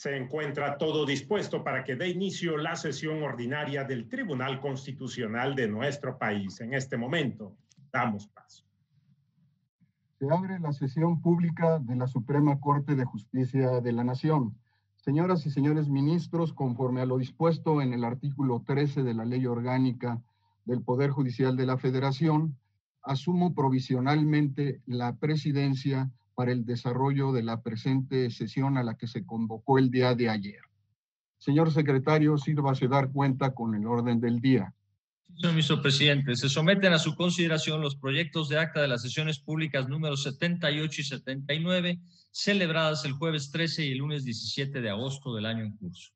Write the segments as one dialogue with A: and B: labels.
A: Se encuentra todo dispuesto para que dé inicio la sesión ordinaria del Tribunal Constitucional de nuestro país. En este momento, damos paso.
B: Se abre la sesión pública de la Suprema Corte de Justicia de la Nación. Señoras y señores ministros, conforme a lo dispuesto en el artículo 13 de la Ley Orgánica del Poder Judicial de la Federación, asumo provisionalmente la presidencia para el desarrollo de la presente sesión a la que se convocó el día de ayer. Señor secretario, sírvase dar cuenta con el orden del día.
C: Señor ministro presidente, se someten a su consideración los proyectos de acta de las sesiones públicas números 78 y 79, celebradas el jueves 13 y el lunes 17 de agosto del año en curso.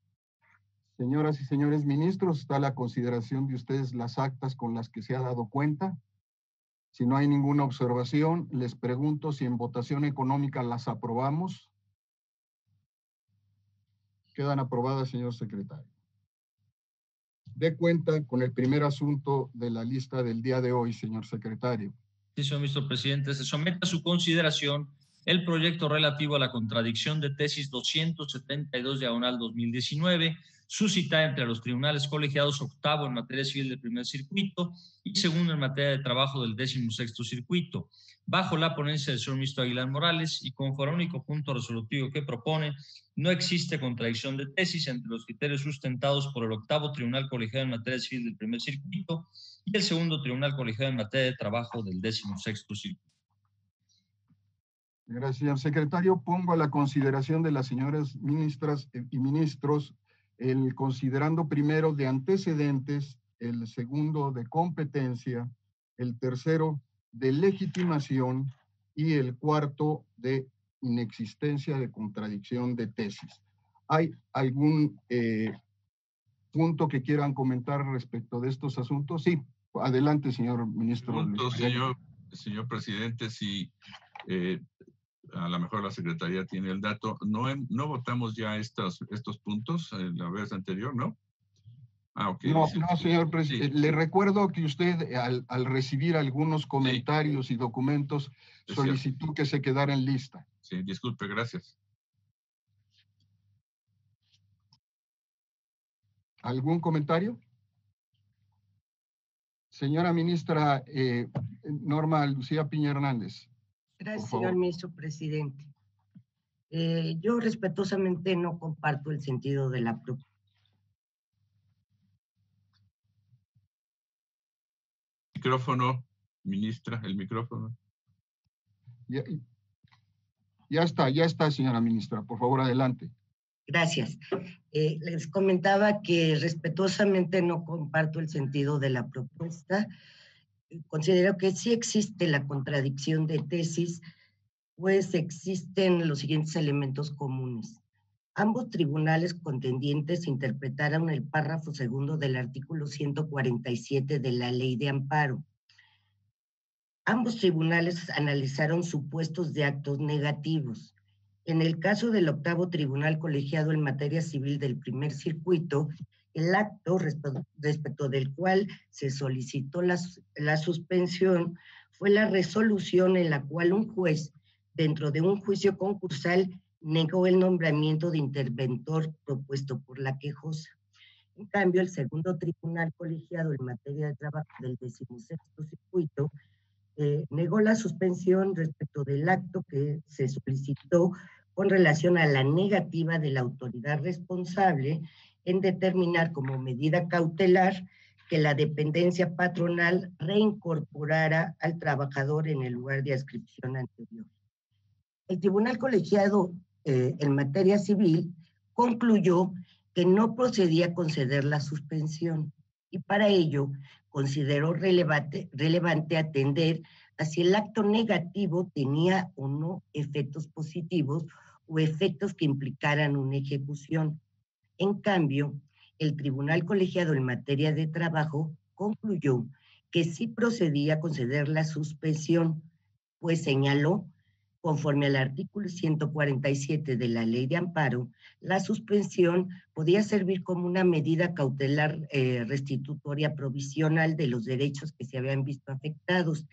B: Señoras y señores ministros, está a la consideración de ustedes las actas con las que se ha dado cuenta. Si no hay ninguna observación, les pregunto si en votación económica las aprobamos. Quedan aprobadas, señor secretario. Dé cuenta con el primer asunto de la lista del día de hoy, señor secretario.
C: Sí, señor ministro presidente, se somete a su consideración el proyecto relativo a la contradicción de tesis 272/2019, suscitada entre los tribunales colegiados octavo en materia civil del primer circuito y segundo en materia de trabajo del 16º circuito, bajo la ponencia del señor ministro Aguilar Morales y conforme al único punto resolutivo que propone, no existe contradicción de tesis entre los criterios sustentados por el octavo tribunal colegiado en materia civil del primer circuito y el segundo tribunal colegiado en materia de trabajo del 16º circuito.
B: Gracias, señor secretario. Pongo a la consideración de las señoras ministras y ministros el considerando primero de antecedentes, el segundo de competencia, el tercero de legitimación y el cuarto de inexistencia de contradicción de tesis. ¿Hay algún punto que quieran comentar respecto de estos asuntos? Sí, adelante, señor ministro.
D: Punto, señor presidente, si a lo mejor la Secretaría tiene el dato. No votamos ya estos puntos la vez anterior, ¿no? Ah, ok.
B: No, señor presidente.
D: Sí,
B: Le recuerdo que usted, al recibir algunos comentarios y documentos, solicitó que se quedara en lista.
D: Sí, disculpe, gracias.
B: ¿Algún comentario? Señora ministra Norma Lucía Piña Hernández.
E: Gracias, señor ministro presidente. Yo respetuosamente no comparto el sentido de la propuesta.
D: Micrófono, ministra, el micrófono.
B: Ya está, señora ministra. Por favor, adelante.
E: Gracias. Les comentaba que respetuosamente no comparto el sentido de la propuesta. Considero que sí existe la contradicción de tesis, pues existen los siguientes elementos comunes. Ambos tribunales contendientes interpretaron el párrafo segundo del artículo 147 de la Ley de Amparo. Ambos tribunales analizaron supuestos de actos negativos. En el caso del octavo tribunal colegiado en materia civil del primer circuito, el acto respecto del cual se solicitó la suspensión fue la resolución en la cual un juez, dentro de un juicio concursal, negó el nombramiento de interventor propuesto por la quejosa. En cambio, el segundo tribunal colegiado en materia de trabajo del 16º circuito negó la suspensión respecto del acto que se solicitó con relación a la negativa de la autoridad responsable en determinar como medida cautelar que la dependencia patronal reincorporara al trabajador en el lugar de adscripción anterior. El tribunal colegiado en materia civil concluyó que no procedía a conceder la suspensión y para ello consideró relevante atender a si el acto negativo tenía o no efectos positivos o efectos que implicaran una ejecución. En cambio, el tribunal colegiado en materia de trabajo concluyó que sí procedía a conceder la suspensión, pues señaló, conforme al artículo 147 de la Ley de Amparo, la suspensión podía servir como una medida cautelar restitutoria provisional de los derechos que se habían visto afectados,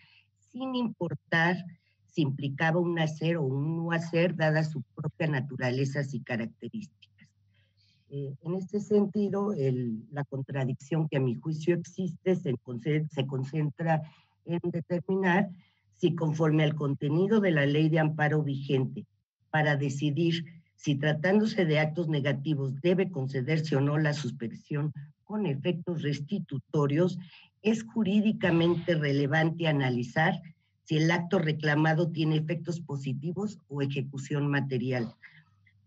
E: sin importar si implicaba un hacer o un no hacer, dadas sus propias naturalezas y características. En este sentido, la contradicción que a mi juicio existe se concentra en determinar si conforme al contenido de la ley de amparo vigente, para decidir si tratándose de actos negativos debe concederse o no la suspensión con efectos restitutorios, es jurídicamente relevante analizar si el acto reclamado tiene efectos positivos o ejecución material.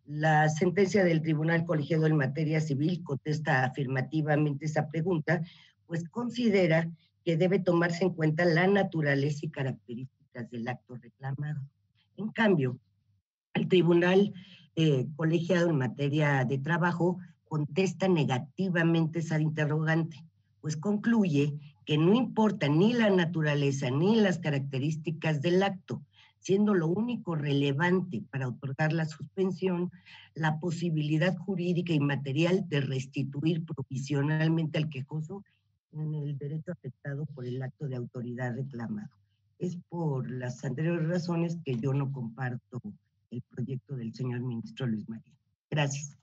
E: La sentencia del Tribunal Colegiado en Materia Civil contesta afirmativamente esa pregunta, pues considera que debe tomarse en cuenta la naturaleza y características del acto reclamado. En cambio, el Tribunal Colegiado en Materia de Trabajo contesta negativamente esa interrogante, pues concluye que no importa ni la naturaleza ni las características del acto, siendo lo único relevante para otorgar la suspensión la posibilidad jurídica y material de restituir provisionalmente al quejoso en el derecho afectado por el acto de autoridad reclamado. Es por las anteriores razones que yo no comparto el proyecto del señor ministro Luis María. Gracias.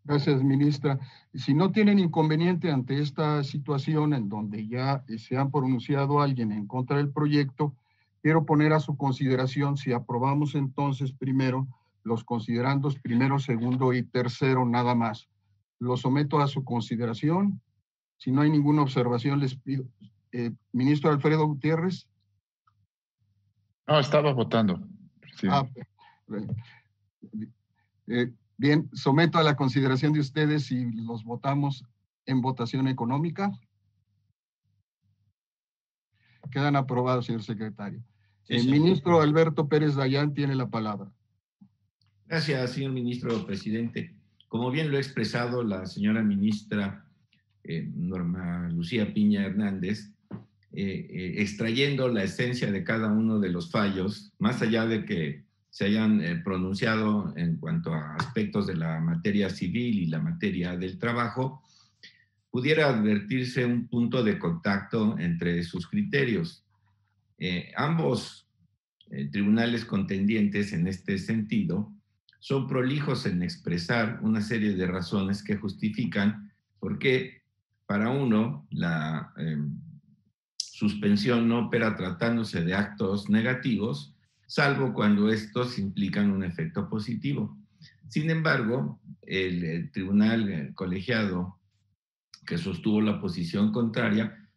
B: Gracias, ministra. Si no tienen inconveniente ante esta situación en donde ya se han pronunciado alguien en contra del proyecto, quiero poner a su consideración si aprobamos entonces primero los considerandos primero, segundo y tercero nada más. Lo someto a su consideración. Si no hay ninguna observación, les pido. Ministro Alfredo Gutiérrez.
F: No, estaba votando. Sí.
B: Bien, someto a la consideración de ustedes y los votamos en votación económica. Quedan aprobados, señor secretario. El ministro Alberto Pérez Dayán tiene la palabra.
G: Gracias, señor ministro presidente. Como bien lo ha expresado la señora ministra Norma Lucía Piña Hernández, extrayendo la esencia de cada uno de los fallos, más allá de que se hayan pronunciado en cuanto a aspectos de la materia civil y la materia del trabajo, pudiera advertirse un punto de contacto entre sus criterios. Ambos tribunales contendientes en este sentido son prolijos en expresar una serie de razones que justifican por qué para uno la suspensión no opera tratándose de actos negativos, salvo cuando estos implican un efecto positivo. Sin embargo, el tribunal colegiado que sostuvo la posición contraria,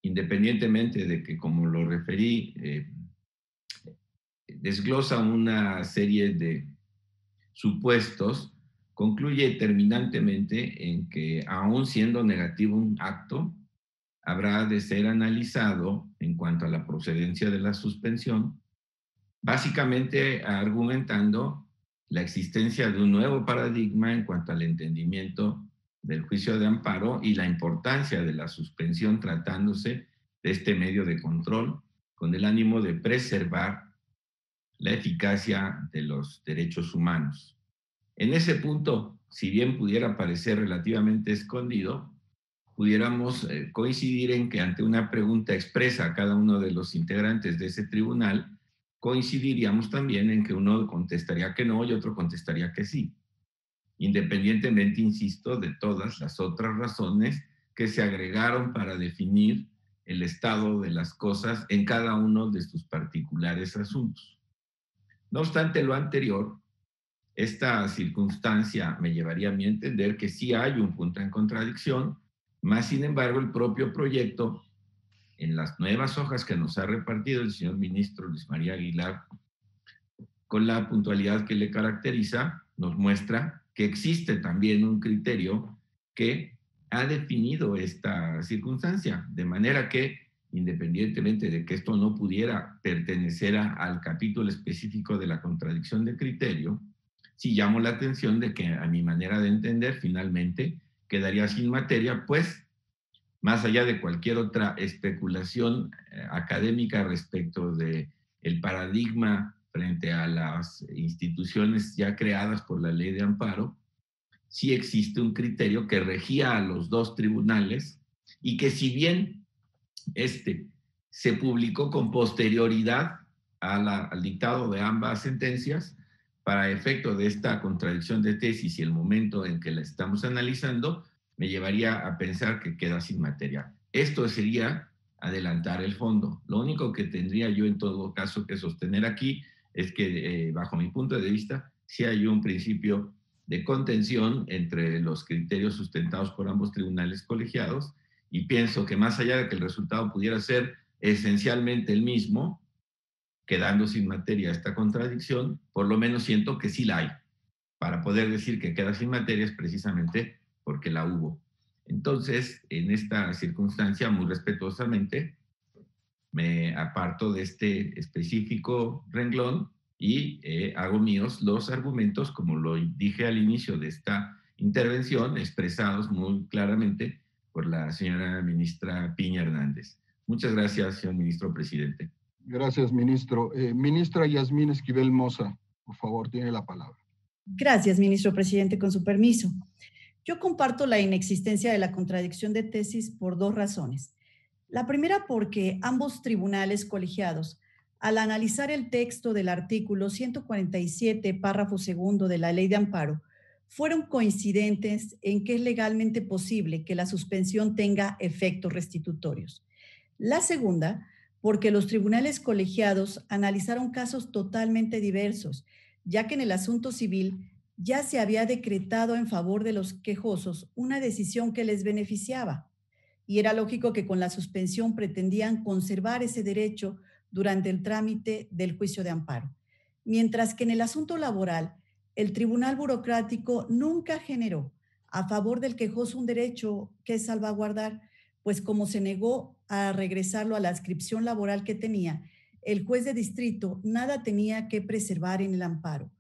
G: independientemente de que, como lo referí, desglosa una serie de supuestos, concluye terminantemente en que, aun siendo negativo un acto, habrá de ser analizado en cuanto a la procedencia de la suspensión, básicamente argumentando la existencia de un nuevo paradigma en cuanto al entendimiento del juicio de amparo y la importancia de la suspensión tratándose de este medio de control con el ánimo de preservar la eficacia de los derechos humanos. En ese punto, si bien pudiera parecer relativamente escondido, pudiéramos coincidir en que ante una pregunta expresa a cada uno de los integrantes de ese tribunal, coincidiríamos también en que uno contestaría que no y otro contestaría que sí, independientemente, insisto, de todas las otras razones que se agregaron para definir el estado de las cosas en cada uno de sus particulares asuntos. No obstante lo anterior, esta circunstancia me llevaría a mí a entender que sí hay un punto en contradicción, más sin embargo el propio proyecto, en las nuevas hojas que nos ha repartido el señor ministro Luis María Aguilar, con la puntualidad que le caracteriza, nos muestra que existe también un criterio que ha definido esta circunstancia, de manera que, independientemente de que esto no pudiera pertenecer al capítulo específico de la contradicción de criterio, sí llamo la atención de que, a mi manera de entender, finalmente quedaría sin materia, pues, más allá de cualquier otra especulación académica respecto del paradigma frente a las instituciones ya creadas por la ley de amparo, sí existe un criterio que regía a los dos tribunales y que, si bien se publicó con posterioridad al dictado de ambas sentencias, para efecto de esta contradicción de tesis y el momento en que la estamos analizando, me llevaría a pensar que queda sin materia. Esto sería adelantar el fondo. Lo único que tendría yo en todo caso que sostener aquí es que, bajo mi punto de vista, sí hay un principio de contención entre los criterios sustentados por ambos tribunales colegiados, y pienso que más allá de que el resultado pudiera ser esencialmente el mismo, quedando sin materia esta contradicción, por lo menos siento que sí la hay. Para poder decir que queda sin materia es precisamente porque la hubo. Entonces, en esta circunstancia, muy respetuosamente, me aparto de este específico renglón y hago míos los argumentos, como lo dije al inicio de esta intervención, expresados muy claramente por la señora ministra Piña Hernández. Muchas gracias, señor ministro presidente.
B: Gracias, ministro. Ministra Yasmín Esquivel Moza, por favor, tiene la palabra.
H: Gracias, ministro presidente, con su permiso. Yo comparto la inexistencia de la contradicción de tesis por dos razones. La primera, porque ambos tribunales colegiados, al analizar el texto del artículo 147, párrafo segundo de la Ley de Amparo, fueron coincidentes en que es legalmente posible que la suspensión tenga efectos restitutorios. La segunda, porque los tribunales colegiados analizaron casos totalmente diversos, ya que en el asunto civil ya se había decretado en favor de los quejosos una decisión que les beneficiaba, y era lógico que con la suspensión pretendían conservar ese derecho durante el trámite del juicio de amparo. Mientras que en el asunto laboral, el tribunal burocrático nunca generó a favor del quejoso un derecho que salvaguardar, pues como se negó a regresarlo a la adscripción laboral que tenía, el juez de distrito nada tenía que preservar en el amparo.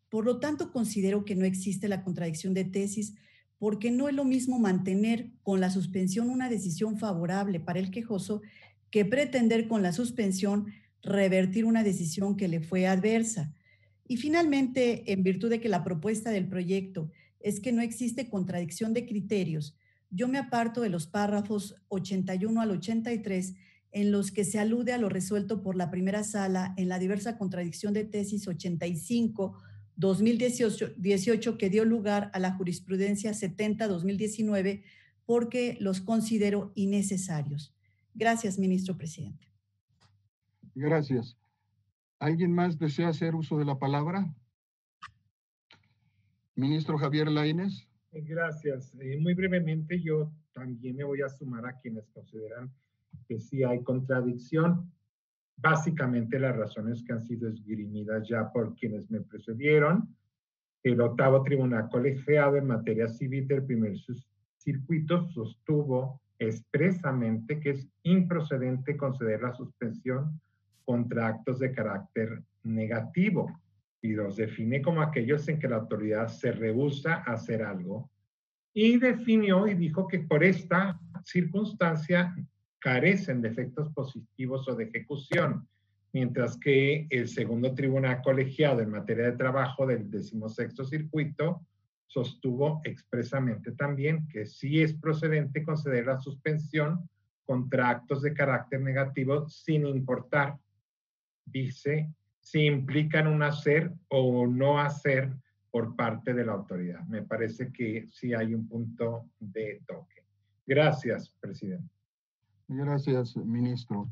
H: Por lo tanto, considero que no existe la contradicción de tesis, porque no es lo mismo mantener con la suspensión una decisión favorable para el quejoso que pretender con la suspensión revertir una decisión que le fue adversa. Y finalmente, en virtud de que la propuesta del proyecto es que no existe contradicción de criterios, yo me aparto de los párrafos 81 al 83 en los que se alude a lo resuelto por la primera sala en la diversa contradicción de tesis 85-2018 que dio lugar a la jurisprudencia 70-2019 porque los considero innecesarios. Gracias, ministro presidente.
B: Gracias. ¿Alguien más desea hacer uso de la palabra? Ministro Javier Lainez.
A: Gracias. Muy brevemente, yo también me voy a sumar a quienes consideran que sí hay contradicción. Básicamente las razones que han sido esgrimidas ya por quienes me precedieron. El octavo tribunal colegiado en materia civil del primer circuito sostuvo expresamente que es improcedente conceder la suspensión contra actos de carácter negativo y los define como aquellos en que la autoridad se rehúsa a hacer algo, y definió y dijo que por esta circunstancia carecen de efectos positivos o de ejecución, mientras que el segundo tribunal colegiado en materia de trabajo del 16º circuito sostuvo expresamente también que sí es procedente conceder la suspensión contra actos de carácter negativo sin importar, dice, si implican un hacer o no hacer por parte de la autoridad. Me parece que sí hay un punto de toque. Gracias, presidente.
B: Gracias, ministro.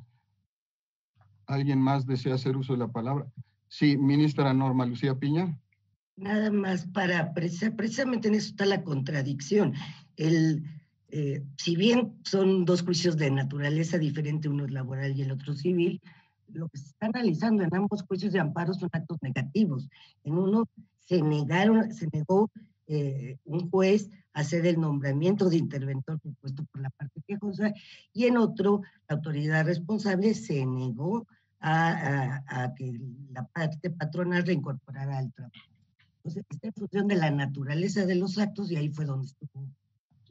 B: ¿Alguien más desea hacer uso de la palabra? Sí, ministra Norma Lucía Piña.
E: Nada más para precisamente en eso está la contradicción. Si bien son dos juicios de naturaleza diferente, uno es laboral y el otro civil, lo que se está analizando en ambos juicios de amparo son actos negativos. En uno se negó un juez a hacer el nombramiento de interventor propuesto por la parte quejosa, y en otro la autoridad responsable se negó a que la parte patronal reincorporara al trabajo. Entonces, está en función de la naturaleza de los actos, y ahí fue donde estuvo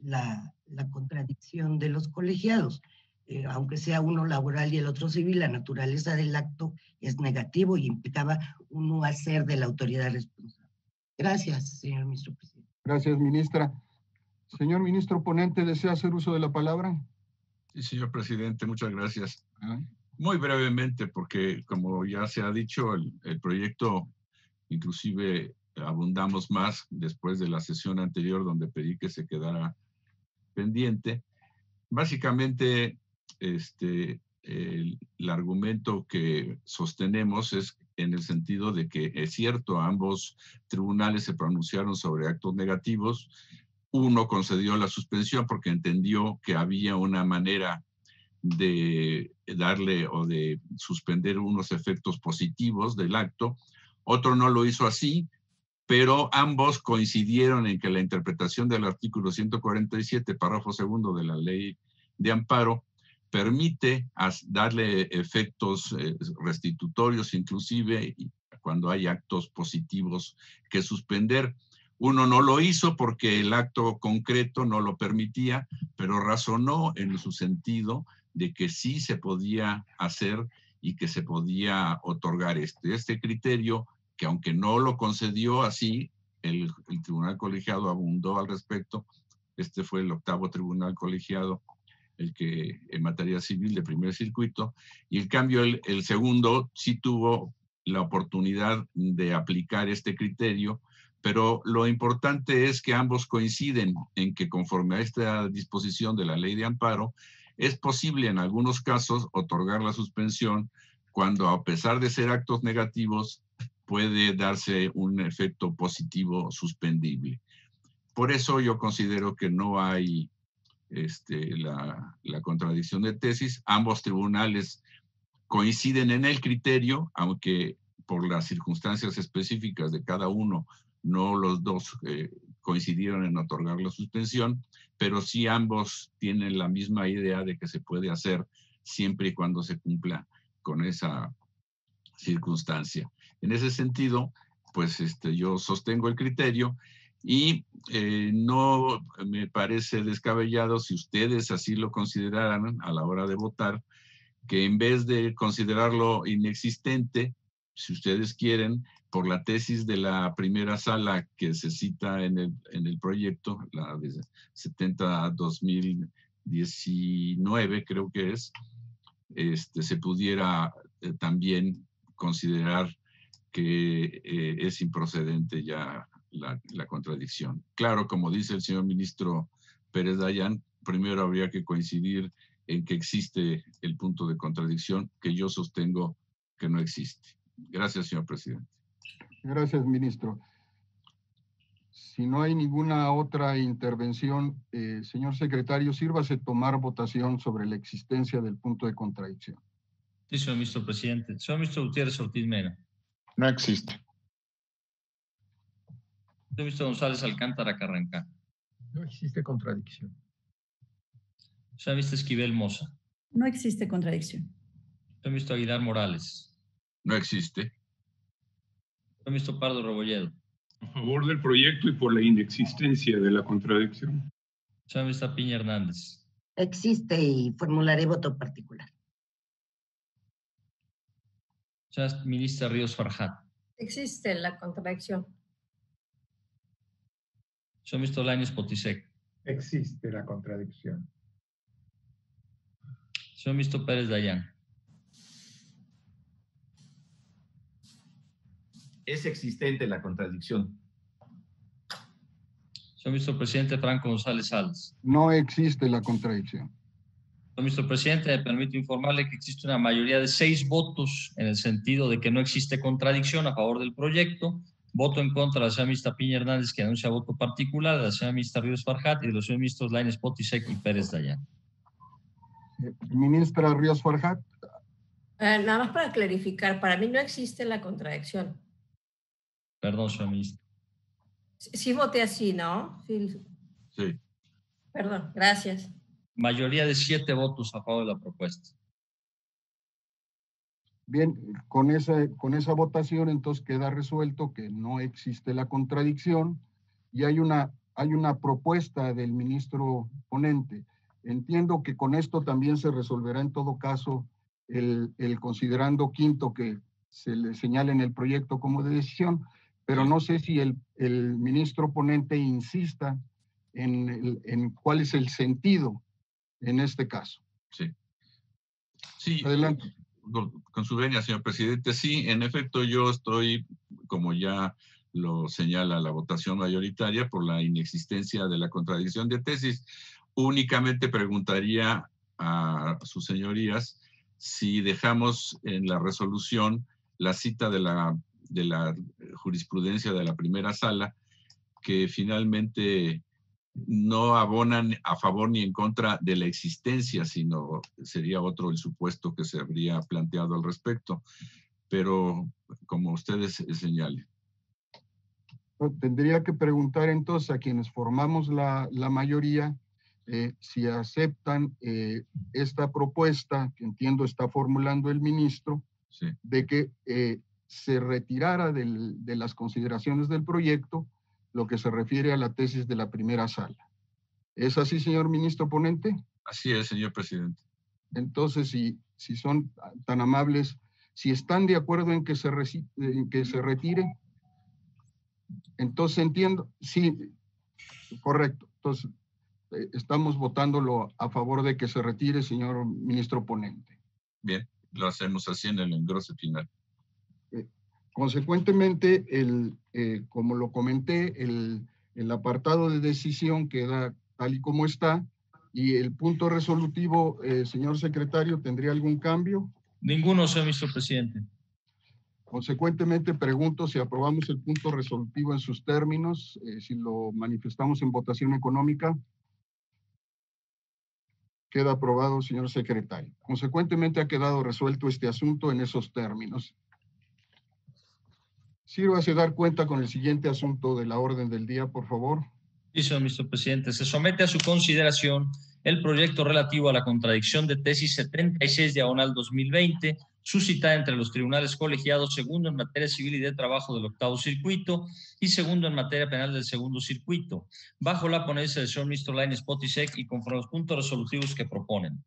E: la contradicción de los colegiados. Aunque sea uno laboral y el otro civil, la naturaleza del acto es negativo y implicaba un no hacer de la autoridad responsable. Gracias, señor ministro presidente.
B: Gracias, ministra. Señor ministro ponente, ¿desea hacer uso de la palabra?
D: Sí, señor presidente, muchas gracias. Muy brevemente, porque como ya se ha dicho, el proyecto inclusive abundamos más después de la sesión anterior donde pedí que se quedara pendiente. Básicamente, el argumento que sostenemos es en el sentido de que es cierto, ambos tribunales se pronunciaron sobre actos negativos. Uno concedió la suspensión porque entendió que había una manera de darle o de suspender unos efectos positivos del acto. Otro no lo hizo así, pero ambos coincidieron en que la interpretación del artículo 147, párrafo segundo de la ley de amparo, permite darle efectos restitutorios, inclusive cuando hay actos positivos que suspender. Uno no lo hizo porque el acto concreto no lo permitía, pero razonó en su sentido de que sí se podía hacer y que se podía otorgar este criterio, que aunque no lo concedió así, el tribunal colegiado abundó al respecto. Este fue el 8º tribunal colegiado, el que en materia civil de primer circuito, y en cambio el segundo sí tuvo la oportunidad de aplicar este criterio, pero lo importante es que ambos coinciden en que conforme a esta disposición de la ley de amparo, es posible en algunos casos otorgar la suspensión cuando, a pesar de ser actos negativos, puede darse un efecto positivo suspendible. Por eso yo considero que no hay la contradicción de tesis. Ambos tribunales coinciden en el criterio, aunque por las circunstancias específicas de cada uno, no los dos coincidieron en otorgar la suspensión, pero sí ambos tienen la misma idea de que se puede hacer siempre y cuando se cumpla con esa circunstancia. En ese sentido, pues yo sostengo el criterio y no me parece descabellado, si ustedes así lo consideraran a la hora de votar, que en vez de considerarlo inexistente, si ustedes quieren, por la tesis de la primera sala que se cita en el proyecto, la de 70-2019 creo que es, se pudiera también considerar que es improcedente ya la contradicción. Claro, como dice el señor ministro Pérez Dayán, primero habría que coincidir en que existe el punto de contradicción, que yo sostengo que no existe. Gracias, señor presidente.
B: Gracias, ministro. Si no hay ninguna otra intervención, señor secretario, sírvase tomar votación sobre la existencia del punto de contradicción.
C: Sí, señor ministro presidente. Señor ministro Gutiérrez Ortiz Mena.
F: No existe.
C: Señor ministro González Alcántara Carrancá.
A: No existe contradicción.
C: Señor ministro Esquivel Moza.
H: No existe contradicción.
C: Señor ministro Aguilar Morales.
D: No existe.
C: Señor ministro Pardo Rebolledo.
I: A favor del proyecto y por la inexistencia de la contradicción.
C: Señor ministro Piña Hernández.
E: Existe y formularé voto particular.
C: Señora ministra Ríos Farjat.
J: Existe la contradicción.
C: Señor ministro Lainez Potisek.
A: Existe la contradicción.
C: Señor ministro Pérez Dayán.
G: Es existente la contradicción.
C: Señor ministro presidente Franco González Salas.
B: No existe la contradicción.
C: Señor ministro presidente, me permito informarle que existe una mayoría de 6 votos en el sentido de que no existe contradicción a favor del proyecto. Voto en contra de la señora ministra Piña Hernández, que anuncia voto particular, de la señora ministra Ríos Farjat y de los señores ministros Lainez Potisek y Pérez Dayán.
B: Ministra Ríos Farjat.
J: Nada más para clarificar, para mí no existe la contradicción.
C: Perdón, señor ministro.
J: Sí voté así, ¿no? Sí.
D: Sí.
J: Perdón, gracias.
C: Mayoría de 7 votos a favor de la propuesta.
B: Bien, con esa votación entonces queda resuelto que no existe la contradicción y hay una propuesta del ministro ponente. Entiendo que con esto también se resolverá en todo caso el considerando quinto que se le señala en el proyecto como de decisión, pero no sé si el ministro ponente insista en cuál es el sentido en este caso.
D: Sí. Sí.
B: Adelante.
D: Con su venia, señor presidente, sí, en efecto, yo estoy, como ya lo señala la votación mayoritaria, por la inexistencia de la contradicción de tesis. Únicamente preguntaría a sus señorías si dejamos en la resolución la cita de la jurisprudencia de la primera sala, que finalmente no abonan a favor ni en contra de la existencia, sino sería otro el supuesto que se habría planteado al respecto. Pero como ustedes señalen.
B: Tendría que preguntar entonces a quienes formamos la mayoría si aceptan esta propuesta, que entiendo está formulando el ministro,
D: sí,
B: de que se retirara de las consideraciones del proyecto lo que se refiere a la tesis de la primera sala. ¿Es así, señor ministro ponente?
D: Así es, señor presidente.
B: Entonces, si son tan amables, si están de acuerdo en que se retire, entonces entiendo, sí, correcto. Entonces, estamos votándolo a favor de que se retire, señor ministro ponente.
D: Bien, lo hacemos así en el engrose final.
B: Consecuentemente, como lo comenté, el apartado de decisión queda tal y como está, y el punto resolutivo, señor secretario, ¿tendría algún cambio?
C: Ninguno, señor ministro presidente.
B: Consecuentemente, pregunto si aprobamos el punto resolutivo en sus términos, si lo manifestamos en votación económica. Queda aprobado, señor secretario. Consecuentemente, ha quedado resuelto este asunto en esos términos. Sírvase dar cuenta con el siguiente asunto de la orden del día, por favor.
C: Sí, señor ministro presidente. Se somete a su consideración el proyecto relativo a la contradicción de tesis 76/2020, suscitada entre los tribunales colegiados, segundo en materia civil y de trabajo del octavo circuito y segundo en materia penal del segundo circuito, bajo la ponencia del señor ministro Lainez Potisek y conforme a los puntos resolutivos que proponen.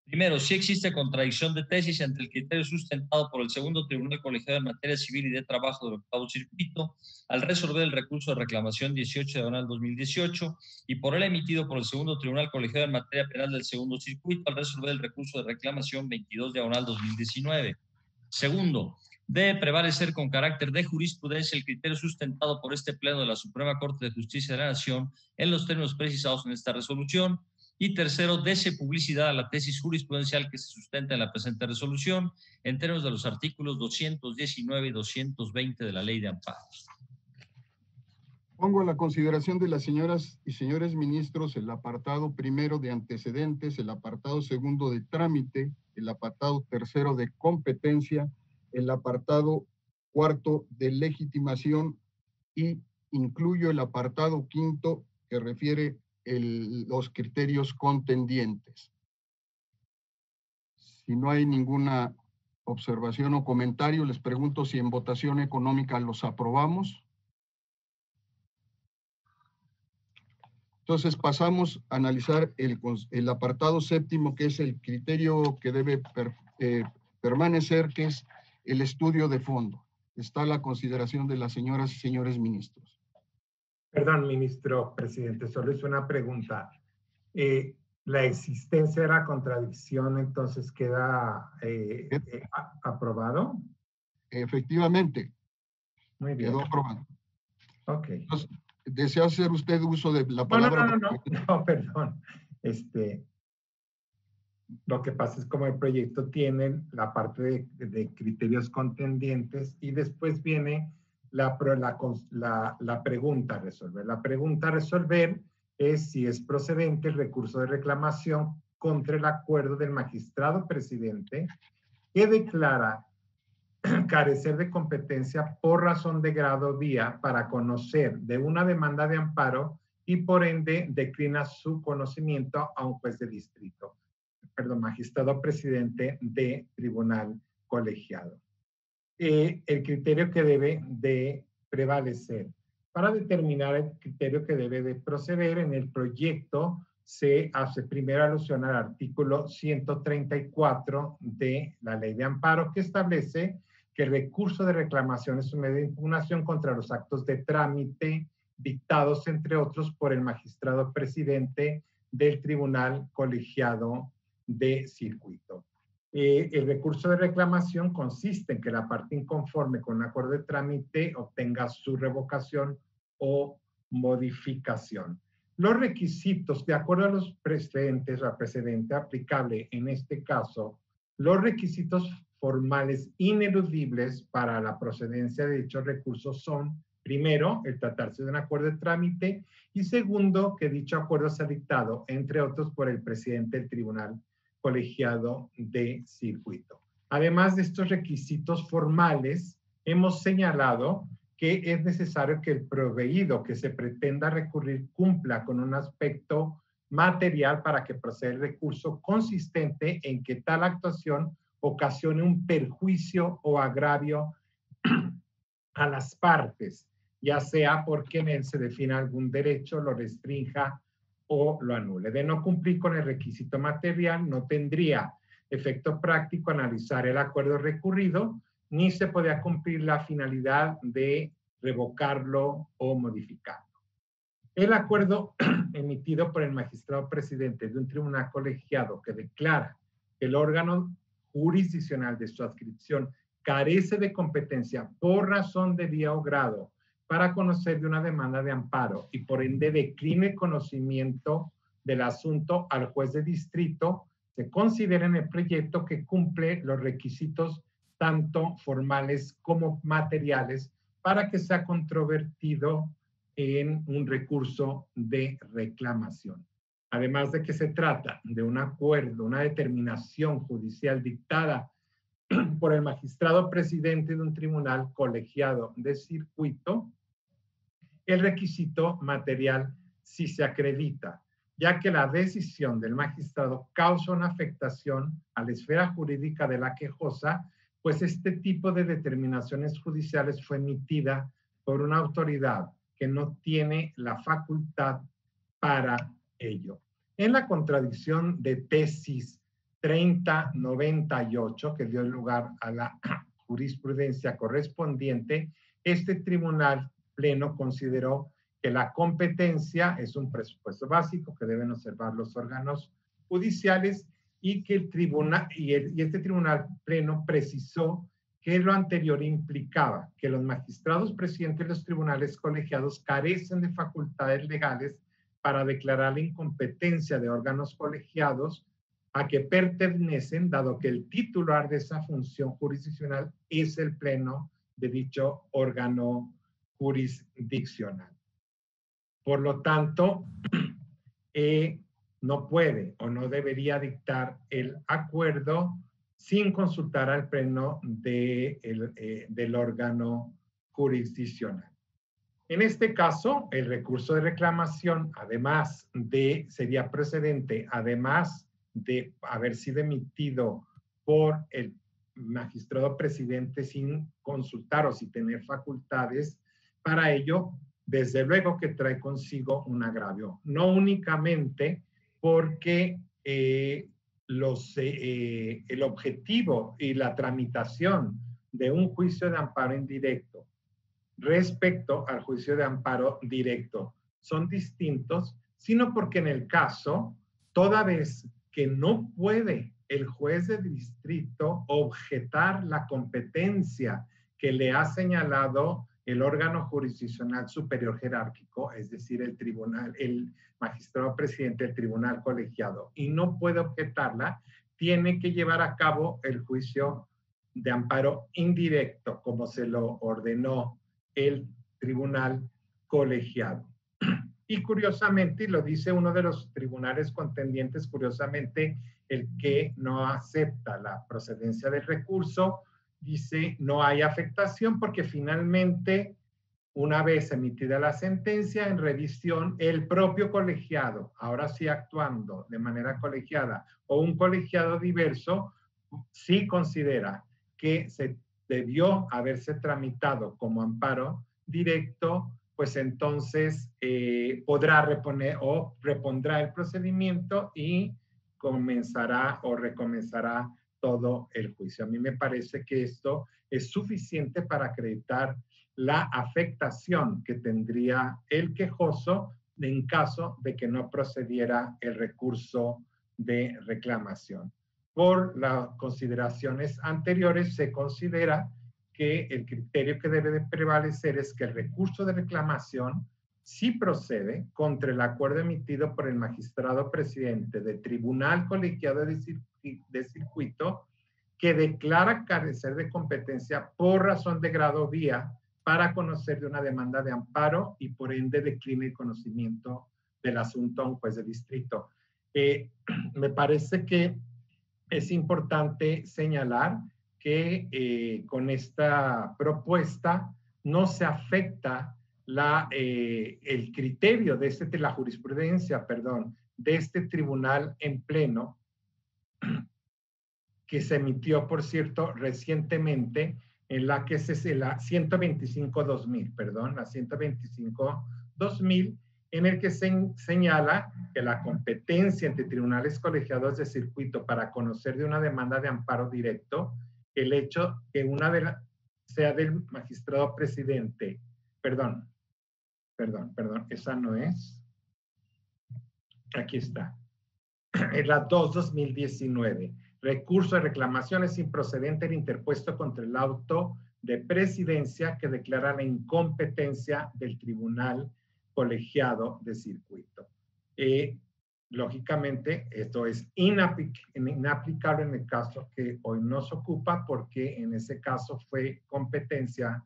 C: Primero, si existe contradicción de tesis entre el criterio sustentado por el segundo tribunal colegiado en materia civil y de trabajo del octavo circuito al resolver el recurso de reclamación 18/2018 y por el emitido por el segundo tribunal colegiado en materia penal del segundo circuito al resolver el recurso de reclamación 22/2019. Segundo, debe prevalecer con carácter de jurisprudencia el criterio sustentado por este Pleno de la Suprema Corte de Justicia de la Nación en los términos precisados en esta resolución. Y tercero, dese publicidad a la tesis jurisprudencial que se sustenta en la presente resolución en términos de los artículos 219 y 220 de la Ley de Amparos.
B: Pongo a la consideración de las señoras y señores ministros el apartado primero de antecedentes, el apartado segundo de trámite, el apartado tercero de competencia, el apartado cuarto de legitimación y incluyo el apartado quinto que refiere los criterios contendientes. Si no hay ninguna observación o comentario, les pregunto si en votación económica los aprobamos. Entonces pasamos a analizar el apartado séptimo, que es el criterio que debe permanecer, que es el estudio de fondo. Está a la consideración de las señoras y señores ministros.
A: Perdón, ministro presidente, solo es una pregunta. ¿La existencia de la contradicción entonces queda aprobado?
B: Efectivamente.
A: Muy bien.
B: Quedó aprobado.
A: Ok.
B: Entonces, ¿desea hacer usted uso de la palabra?
A: No, perdón. Lo que pasa es como el proyecto tiene la parte de criterios contendientes y después viene la pregunta a resolver. La pregunta a resolver es si es procedente el recurso de reclamación contra el acuerdo del magistrado presidente que declara carecer de competencia por razón de grado vía para conocer de una demanda de amparo y por ende declina su conocimiento a un juez de distrito, magistrado presidente de tribunal colegiado. El criterio que debe de prevalecer. Para determinar el criterio que debe de proceder, en el proyecto se hace primera alusión al artículo 134 de la Ley de Amparo, que establece que el recurso de reclamación es un medio de impugnación contra los actos de trámite dictados, entre otros, por el magistrado presidente del Tribunal Colegiado de Circuito. El recurso de reclamación consiste en que la parte inconforme con un acuerdo de trámite obtenga su revocación o modificación. Los requisitos, de acuerdo a los precedentes, al precedente aplicable en este caso, los requisitos formales ineludibles para la procedencia de dichos recursos son, primero, el tratarse de un acuerdo de trámite y segundo, que dicho acuerdo sea dictado, entre otros, por el presidente del tribunal colegiado de circuito. Además de estos requisitos formales, hemos señalado que es necesario que el proveído que se pretenda recurrir cumpla con un aspecto material para que proceda el recurso consistente en que tal actuación ocasione un perjuicio o agravio a las partes, ya sea porque en él se defina algún derecho, lo restrinja o lo anule. De no cumplir con el requisito material, no tendría efecto práctico analizar el acuerdo recurrido, ni se podría cumplir la finalidad de revocarlo o modificarlo. El acuerdo emitido por el magistrado presidente de un tribunal colegiado que declara que el órgano jurisdiccional de su adscripción carece de competencia por razón de vía o grado para conocer de una demanda de amparo y por ende decline el conocimiento del asunto al juez de distrito, se considera en el proyecto que cumple los requisitos tanto formales como materiales para que sea controvertido en un recurso de reclamación. Además de que se trata de un acuerdo, una determinación judicial dictada por el magistrado presidente de un tribunal colegiado de circuito, el requisito material sí se acredita, ya que la decisión del magistrado causa una afectación a la esfera jurídica de la quejosa, pues este tipo de determinaciones judiciales fue emitida por una autoridad que no tiene la facultad para ello. En la contradicción de tesis 3098, que dio lugar a la jurisprudencia correspondiente, este tribunal pleno consideró que la competencia es un presupuesto básico que deben observar los órganos judiciales y que el tribunal, este tribunal pleno precisó que lo anterior implicaba que los magistrados presidentes de los tribunales colegiados carecen de facultades legales para declarar la incompetencia de órganos colegiados a que pertenecen, dado que el titular de esa función jurisdiccional es el pleno de dicho órgano jurisdiccional. Por lo tanto, no puede o no debería dictar el acuerdo sin consultar al pleno del órgano jurisdiccional. En este caso, el recurso de reclamación, además de, sería procedente, además de haber sido emitido por el magistrado presidente sin consultar o sin tener facultades, para ello, desde luego que trae consigo un agravio. No únicamente porque el objetivo y la tramitación de un juicio de amparo indirecto respecto al juicio de amparo directo son distintos, sino porque en el caso, toda vez que no puede el juez de distrito objetar la competencia que le ha señalado el órgano jurisdiccional superior jerárquico, es decir, el tribunal, el magistrado presidente del tribunal colegiado, y no puede objetarla, tiene que llevar a cabo el juicio de amparo indirecto, como se lo ordenó el tribunal colegiado. Y curiosamente, y lo dice uno de los tribunales contendientes, curiosamente, el que no acepta la procedencia del recurso, dice no hay afectación porque finalmente, una vez emitida la sentencia en revisión, el propio colegiado, ahora sí actuando de manera colegiada o un colegiado diverso, sí considera que se debió haberse tramitado como amparo directo, pues entonces podrá reponer o repondrá el procedimiento y comenzará o recomenzará todo el juicio. A mí me parece que esto es suficiente para acreditar la afectación que tendría el quejoso en caso de que no procediera el recurso de reclamación. por las consideraciones anteriores, se considera que el criterio que debe de prevalecer es que el recurso de reclamación sí procede contra el acuerdo emitido por el magistrado presidente del Tribunal Colegiado de Circuito, que declara carecer de competencia por razón de grado vía para conocer de una demanda de amparo y por ende declina el conocimiento del asunto a un juez de distrito. Me parece que es importante señalar que con esta propuesta no se afecta el criterio de la jurisprudencia, de este tribunal en pleno, que se emitió, por cierto, recientemente, en la que es la 125-2000, la 125-2000, en el que se señala que la competencia entre tribunales colegiados de circuito para conocer de una demanda de amparo directo, el hecho que sea del magistrado presidente, esa no es, aquí está, es la 2-2019, recurso de reclamaciones improcedente interpuesto contra el auto de presidencia que declara la incompetencia del tribunal colegiado de circuito. Lógicamente, esto es inaplicable en el caso que hoy nos ocupa, porque en ese caso fue competencia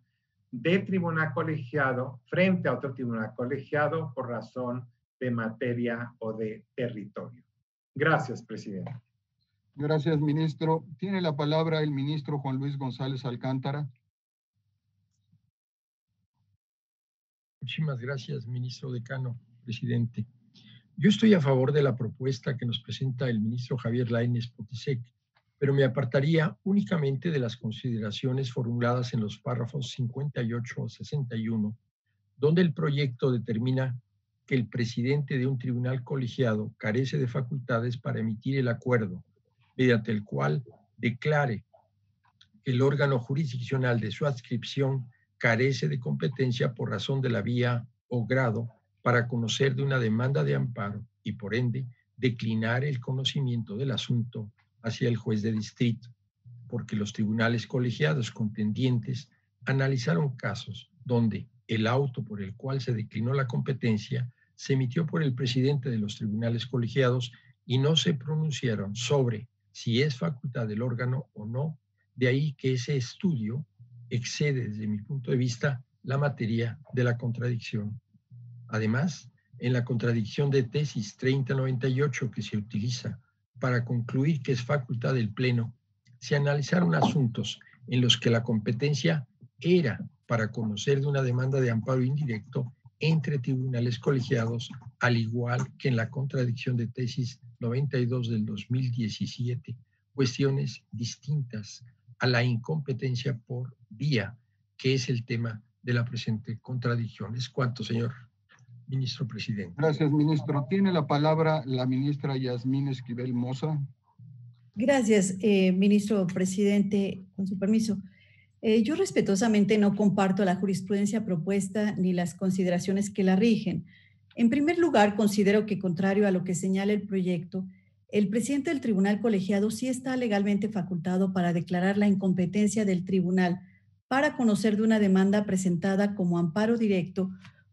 A: de tribunal colegiado frente a otro tribunal colegiado por razón de materia o de territorio. Gracias, presidente.
B: Gracias, ministro. Tiene la palabra el ministro Juan Luis González Alcántara.
K: Muchísimas gracias, ministro decano, presidente. Yo estoy a favor de la propuesta que nos presenta el ministro Javier Lainez Potisek, pero me apartaría únicamente de las consideraciones formuladas en los párrafos 58 o 61, donde el proyecto determina que el presidente de un tribunal colegiado carece de facultades para emitir el acuerdo, mediante el cual declare que el órgano jurisdiccional de su adscripción carece de competencia por razón de la vía o grado para conocer de una demanda de amparo y, por ende, declinar el conocimiento del asunto hacia el juez de distrito, porque los tribunales colegiados contendientes analizaron casos donde el auto por el cual se declinó la competencia se emitió por el presidente de los tribunales colegiados y no se pronunciaron sobre si es facultad del órgano o no. De ahí que ese estudio excede, desde mi punto de vista, la materia de la contradicción. Además, en la contradicción de tesis 3098 que se utiliza para concluir que es facultad del Pleno, se analizaron asuntos en los que la competencia era para conocer de una demanda de amparo indirecto entre tribunales colegiados, al igual que en la contradicción de tesis 92 del 2017, cuestiones distintas a la incompetencia por vía, que es el tema de la presente contradicción. Es cuanto, señor ministro presidente.
B: Gracias, ministro. Tiene la palabra la ministra Yasmín Esquivel Moza.
H: Gracias, ministro presidente, con su permiso. Yo respetuosamente no comparto la jurisprudencia propuesta ni las consideraciones que la rigen. En primer lugar, considero que, contrario a lo que señala el proyecto, el presidente del tribunal colegiado sí está legalmente facultado para declarar la incompetencia del tribunal para conocer de una demanda presentada como amparo directo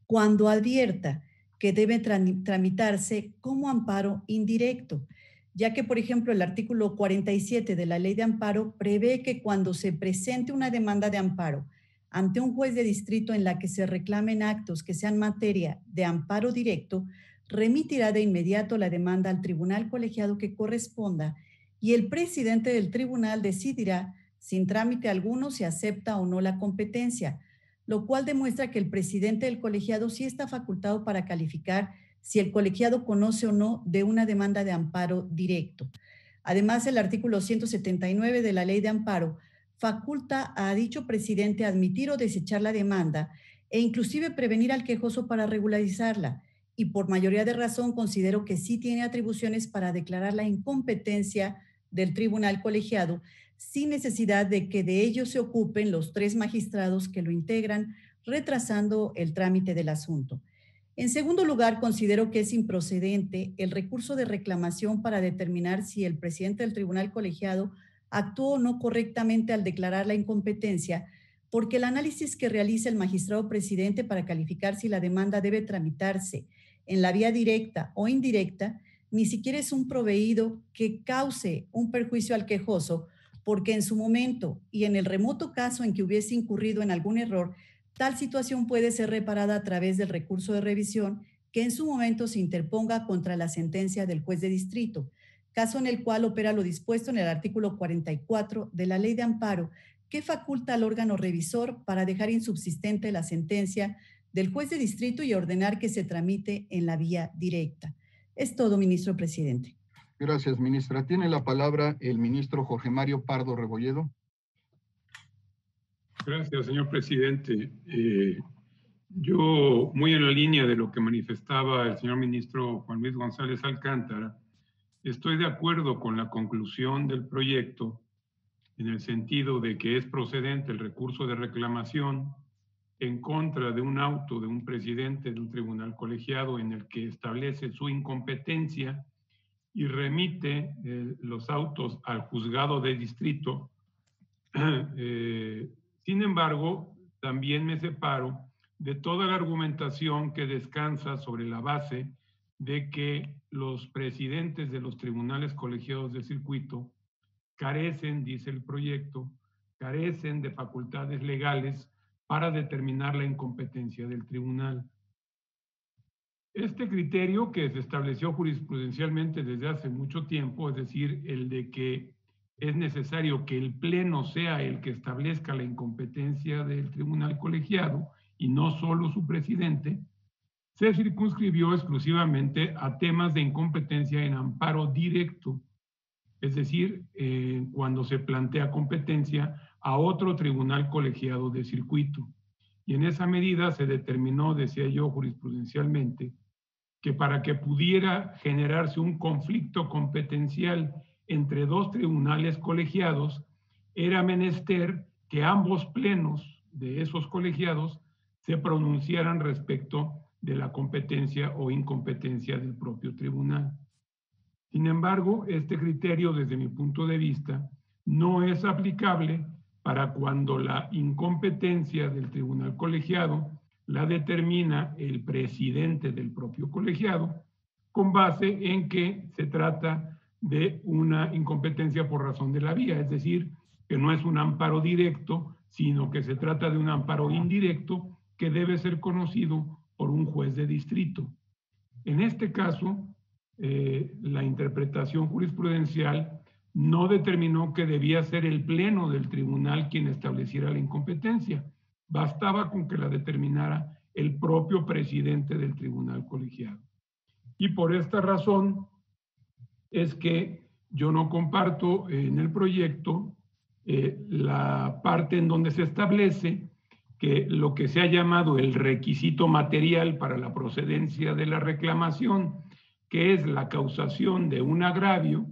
H: cuando advierta que debe tramitarse como amparo indirecto, ya que, por ejemplo, el artículo 47 de la Ley de Amparo prevé que cuando se presente una demanda de amparo ante un juez de distrito en la que se reclamen actos que sean materia de amparo directo, remitirá de inmediato la demanda al tribunal colegiado que corresponda y el presidente del tribunal decidirá sin trámite alguno si acepta o no la competencia, lo cual demuestra que el presidente del colegiado sí está facultado para calificar si el colegiado conoce o no de una demanda de amparo directo. Además, el artículo 179 de la Ley de Amparo faculta a dicho presidente admitir o desechar la demanda e inclusive prevenir al quejoso para regularizarla, y por mayoría de razón considero que sí tiene atribuciones para declarar la incompetencia del tribunal colegiado sin necesidad de que de ello se ocupen los 3 magistrados que lo integran, retrasando el trámite del asunto. En segundo lugar, considero que es improcedente el recurso de reclamación para determinar si el presidente del tribunal colegiado actuó o no correctamente al declarar la incompetencia, porque el análisis que realiza el magistrado presidente para calificar si la demanda debe tramitarse en la vía directa o indirecta, ni siquiera es un proveído que cause un perjuicio al quejoso, porque en su momento y en el remoto caso en que hubiese incurrido en algún error, tal situación puede ser reparada a través del recurso de revisión que en su momento se interponga contra la sentencia del juez de distrito, caso en el cual opera lo dispuesto en el artículo 44 de la Ley de Amparo, que faculta al órgano revisor para dejar insubsistente la sentencia del juez de distrito y ordenar que se tramite en la vía directa. Es todo, ministro presidente.
B: Gracias, ministra. Tiene la palabra el ministro Jorge Mario Pardo Rebolledo.
I: Gracias, señor presidente. Yo, muy en la línea de lo que manifestaba el señor ministro Juan Luis González Alcántara, estoy de acuerdo con la conclusión del proyecto en el sentido de que es procedente el recurso de reclamación en contra de un auto de un presidente de un tribunal colegiado en el que establece su incompetencia y remite los autos al juzgado de distrito. Sin embargo, también me separo de toda la argumentación que descansa sobre la base de que los presidentes de los tribunales colegiados de circuito carecen, dice el proyecto, carecen de facultades legales para determinar la incompetencia del tribunal. Este criterio que se estableció jurisprudencialmente desde hace mucho tiempo, es decir, el de que es necesario que el Pleno sea el que establezca la incompetencia del tribunal colegiado y no solo su presidente, se circunscribió exclusivamente a temas de incompetencia en amparo directo, es decir, cuando se plantea competencia a otro tribunal colegiado de circuito. Y en esa medida se determinó, decía yo jurisprudencialmente, que para que pudiera generarse un conflicto competencial entre dos tribunales colegiados, era menester que ambos plenos de esos colegiados se pronunciaran respecto de la competencia o incompetencia del propio tribunal. Sin embargo, este criterio, desde mi punto de vista, no es aplicable para cuando la incompetencia del tribunal colegiado la determina el presidente del propio colegiado, con base en que se trata de una incompetencia por razón de la vía, es decir, que no es un amparo directo, sino que se trata de un amparo indirecto que debe ser conocido por un juez de distrito. En este caso, la interpretación jurisprudencial no determinó que debía ser el pleno del tribunal quien estableciera la incompetencia. Bastaba con que la determinara el propio presidente del tribunal colegiado. Y por esta razón es que yo no comparto en el proyecto la parte en donde se establece que lo que se ha llamado el requisito material para la procedencia de la reclamación, que es la causación de un agravio,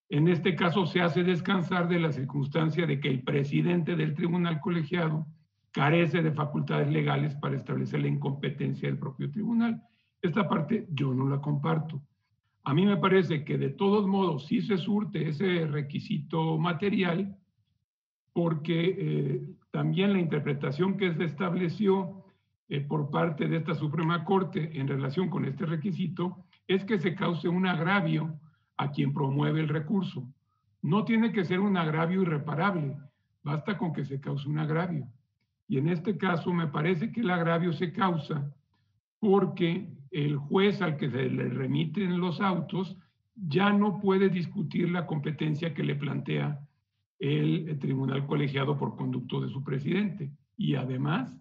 I: en este caso se hace descansar de la circunstancia de que el presidente del tribunal colegiado carece de facultades legales para establecer la incompetencia del propio tribunal. Esta parte yo no la comparto. A mí me parece que de todos modos sí se surte ese requisito material porque también la interpretación que se estableció por parte de esta Suprema Corte en relación con este requisito es que se cause un agravio a quien promueve el recurso. No tiene que ser un agravio irreparable, basta con que se cause un agravio. Y en este caso me parece que el agravio se causa porque el juez al que se le remiten los autos ya no puede discutir la competencia que le plantea el tribunal colegiado por conducto de su presidente. Y además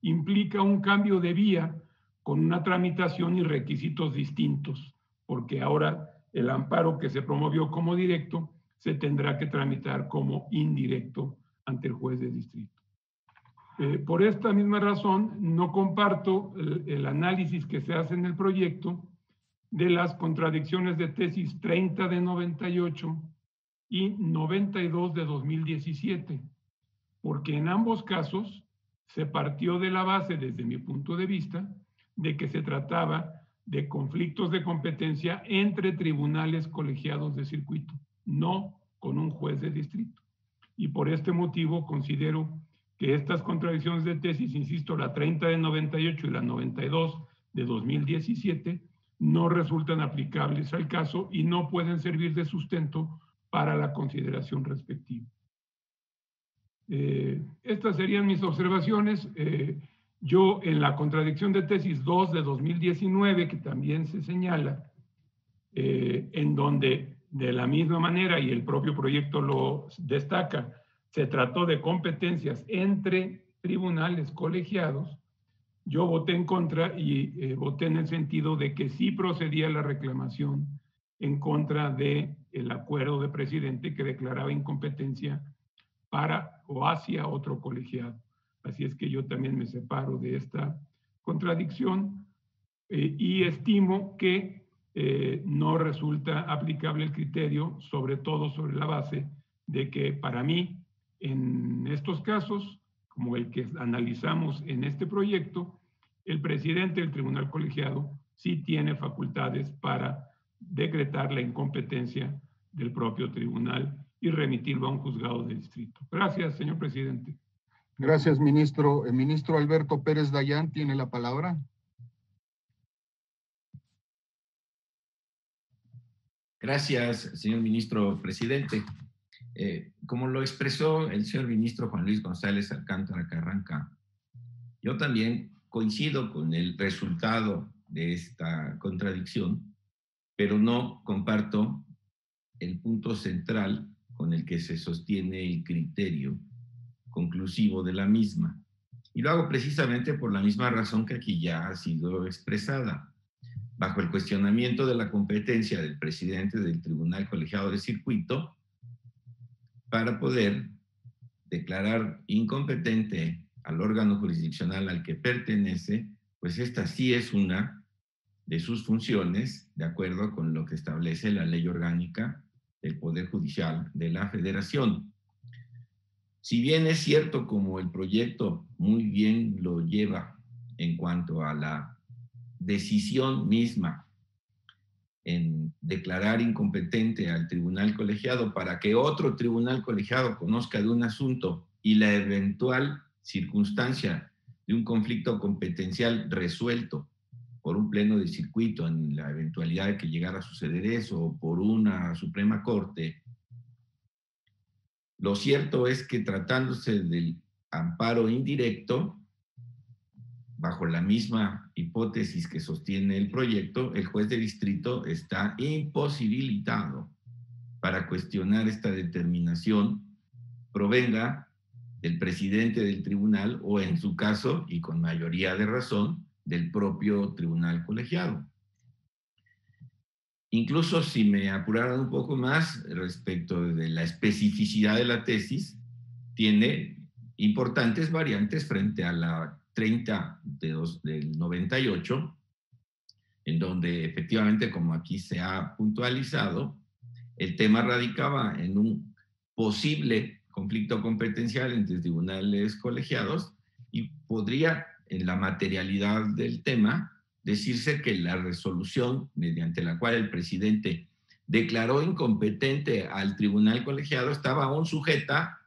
I: implica un cambio de vía con una tramitación y requisitos distintos, porque ahora el amparo que se promovió como directo se tendrá que tramitar como indirecto ante el juez de distrito. Por esta misma razón, no comparto el análisis que se hace en el proyecto de las contradicciones de tesis 30 de 98 y 92 de 2017, porque en ambos casos se partió de la base, desde mi punto de vista, de que se trataba de conflictos de competencia entre tribunales colegiados de circuito, no con un juez de distrito. Y por este motivo considero que estas contradicciones de tesis, insisto, la 30 de 98 y la 92 de 2017, no resultan aplicables al caso y no pueden servir de sustento para la consideración respectiva. Estas serían mis observaciones. Yo, en la contradicción de tesis 2 de 2019, que también se señala, en donde de la misma manera, y el propio proyecto lo destaca, se trató de competencias entre tribunales colegiados, yo voté en contra y voté en el sentido de que sí procedía la reclamación en contra del acuerdo de presidente que declaraba incompetencia para o hacia otro colegiado. Así es que yo también me separo de esta contradicción y estimo que no resulta aplicable el criterio, sobre todo sobre la base de que para mí, en estos casos, como el que analizamos en este proyecto, el presidente del tribunal colegiado sí tiene facultades para decretar la incompetencia del propio tribunal y remitirlo a un juzgado de distrito. Gracias, señor presidente.
B: Gracias, ministro. El ministro Alberto Pérez Dayán tiene la palabra.
G: Gracias, señor ministro presidente. Como lo expresó el señor ministro Juan Luis González Alcántara Carranca, yo también coincido con el resultado de esta contradicción, pero no comparto el punto central con el que se sostiene el criterio conclusivo de la misma. Y lo hago precisamente por la misma razón que aquí ya ha sido expresada. Bajo el cuestionamiento de la competencia del presidente del Tribunal Colegiado de Circuito, para poder declarar incompetente al órgano jurisdiccional al que pertenece, pues esta sí es una de sus funciones, de acuerdo con lo que establece la Ley Orgánica del Poder Judicial de la Federación. Si bien es cierto, como el proyecto muy bien lo lleva en cuanto a la decisión misma en declarar incompetente al tribunal colegiado para que otro tribunal colegiado conozca de un asunto y la eventual circunstancia de un conflicto competencial resuelto por un pleno de circuito en la eventualidad de que llegara a suceder eso o por una Suprema Corte. Lo cierto es que tratándose del amparo indirecto, bajo la misma hipótesis que sostiene el proyecto, el juez de distrito está imposibilitado para cuestionar esta determinación, provenga del presidente del tribunal o en su caso, y con mayoría de razón, del propio tribunal colegiado. Incluso si me apuraran un poco más respecto de la especificidad de la tesis, tiene importantes variantes frente a la 30 del 98, en donde efectivamente, como aquí se ha puntualizado, el tema radicaba en un posible conflicto competencial entre tribunales colegiados y podría, en la materialidad del tema, decirse que la resolución mediante la cual el presidente declaró incompetente al tribunal colegiado estaba aún sujeta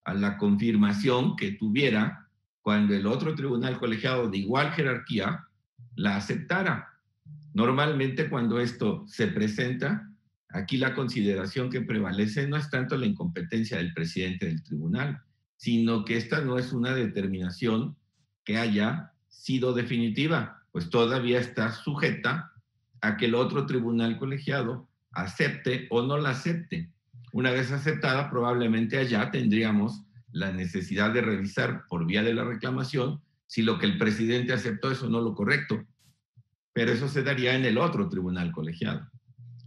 G: a la confirmación que tuviera cuando el otro tribunal colegiado de igual jerarquía la aceptara. Normalmente cuando esto se presenta, aquí la consideración que prevalece no es tanto la incompetencia del presidente del tribunal, sino que esta no es una determinación que haya sido definitiva, pues todavía está sujeta a que el otro tribunal colegiado acepte o no la acepte. Una vez aceptada, probablemente allá tendríamos la necesidad de revisar por vía de la reclamación si lo que el presidente aceptó es o no lo correcto, pero eso se daría en el otro tribunal colegiado.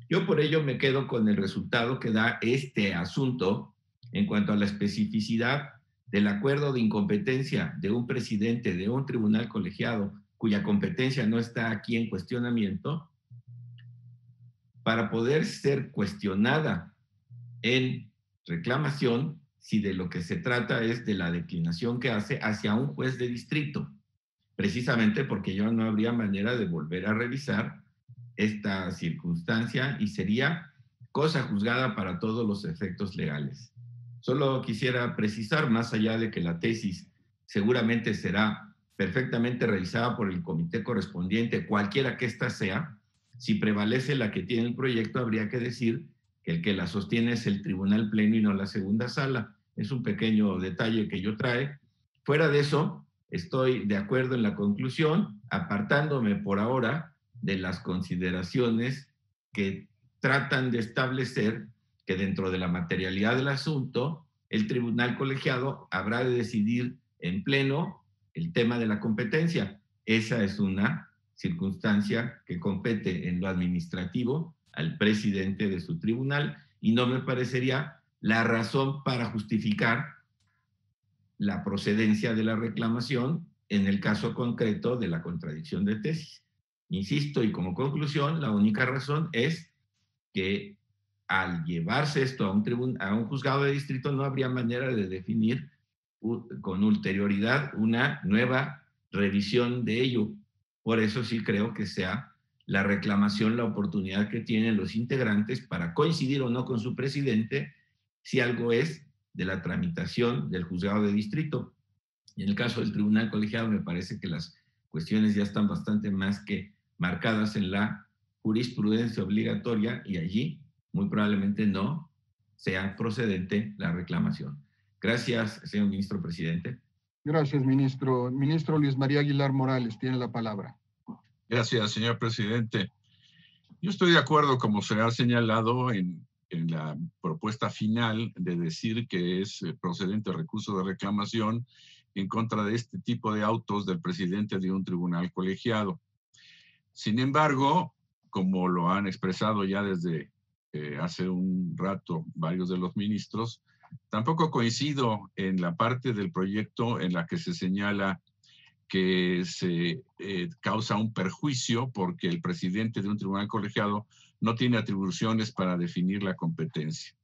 G: Yo por ello me quedo con el resultado que da este asunto en cuanto a la especificidad del acuerdo de incompetencia de un presidente de un tribunal colegiado cuya competencia no está aquí en cuestionamiento, para poder ser cuestionada en reclamación si de lo que se trata es de la declinación que hace hacia un juez de distrito. precisamente porque yo no habría manera de volver a revisar esta circunstancia y sería cosa juzgada para todos los efectos legales. Solo quisiera precisar, más allá de que la tesis seguramente será perfectamente revisada por el comité correspondiente, cualquiera que ésta sea, si prevalece la que tiene el proyecto, habría que decir que el que la sostiene es el Tribunal Pleno y no la segunda sala. Es un pequeño detalle que yo trae. Fuera de eso, estoy de acuerdo en la conclusión, apartándome por ahora de las consideraciones que tratan de establecer que dentro de la materialidad del asunto, el tribunal colegiado habrá de decidir en pleno el tema de la competencia. Esa es una circunstancia que compete en lo administrativo al presidente de su tribunal y no me parecería la razón para justificar la procedencia de la reclamación en el caso concreto de la contradicción de tesis. Insisto, y como conclusión, la única razón es que al llevarse esto a un juzgado de distrito no habría manera de definir con ulterioridad una nueva revisión de ello. Por eso sí creo que sea la reclamación la oportunidad que tienen los integrantes para coincidir o no con su presidente si algo es de la tramitación del juzgado de distrito. Y en el caso del tribunal colegiado me parece que las cuestiones ya están bastante más que marcadas en la jurisprudencia obligatoria y allí muy probablemente no sea procedente la reclamación. Gracias, señor ministro presidente.
B: Gracias, ministro. Ministro Luis María Aguilar Morales, tiene la palabra.
D: Gracias, señor presidente. Yo estoy de acuerdo, como se ha señalado en la propuesta final, de decir que es procedente el recurso de reclamación en contra de este tipo de autos del presidente de un tribunal colegiado. Sin embargo, como lo han expresado ya desde hace un rato varios de los ministros, tampoco coincido en la parte del proyecto en la que se señala que se causa un perjuicio porque el presidente de un tribunal colegiado no tiene atribuciones para definir la competencia.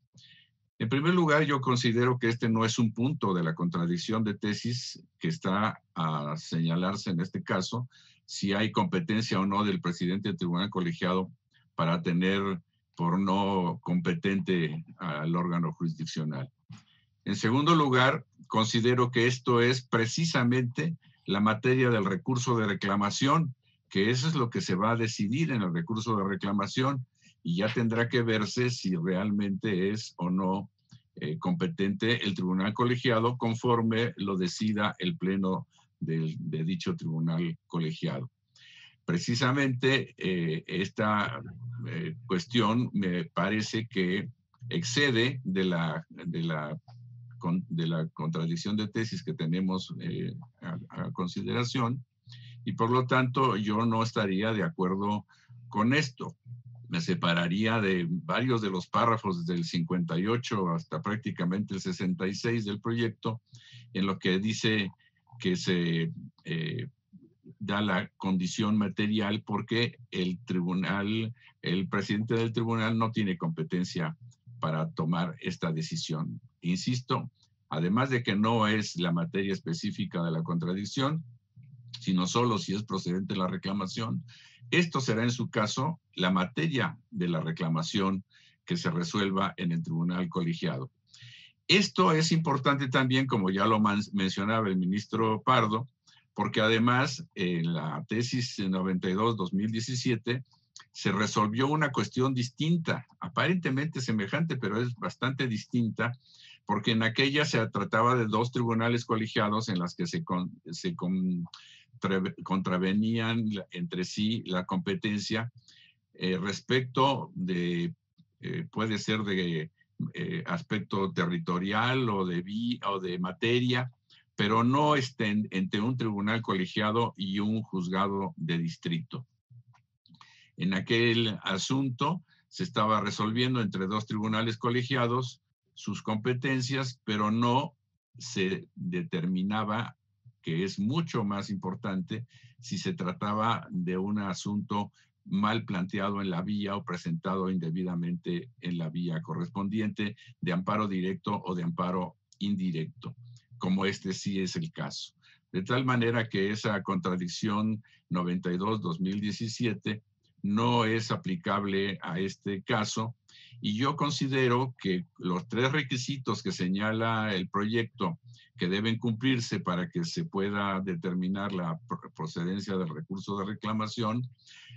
D: En primer lugar, yo considero que este no es un punto de la contradicción de tesis que está a señalarse en este caso, si hay competencia o no del presidente del tribunal colegiado para tener por no competente al órgano jurisdiccional. En segundo lugar, considero que esto es precisamente la materia del recurso de reclamación, que eso es lo que se va a decidir en el recurso de reclamación y ya tendrá que verse si realmente es o no competente el tribunal colegiado conforme lo decida el pleno de dicho tribunal colegiado. Precisamente esta cuestión me parece que excede de la contradicción de tesis que tenemos a consideración y por lo tanto yo no estaría de acuerdo con esto. Me separaría de varios de los párrafos del 58 hasta prácticamente el 66 del proyecto en lo que dice que se da la condición material porque el presidente del tribunal no tiene competencia para tomar esta decisión. Insisto, además de que no es la materia específica de la contradicción, sino solo si es procedente la reclamación, esto será en su caso la materia de la reclamación que se resuelva en el tribunal colegiado. Esto es importante también, como ya lo mencionaba el ministro Pardo, porque además en la tesis 92-2017 se resolvió una cuestión distinta, aparentemente semejante, pero es bastante distinta, porque en aquella se trataba de dos tribunales colegiados en las que se contravenían entre sí la competencia respecto de, puede ser de aspecto territorial o de materia, pero no entre un tribunal colegiado y un juzgado de distrito. En aquel asunto se estaba resolviendo entre dos tribunales colegiados sus competencias, pero no se determinaba, que es mucho más importante, si se trataba de un asunto mal planteado en la vía o presentado indebidamente en la vía correspondiente de amparo directo o de amparo indirecto, como este sí es el caso. de tal manera que esa contradicción 92-2017 no es aplicable a este caso. Y yo considero que los 3 requisitos que señala el proyecto que deben cumplirse para que se pueda determinar la procedencia del recurso de reclamación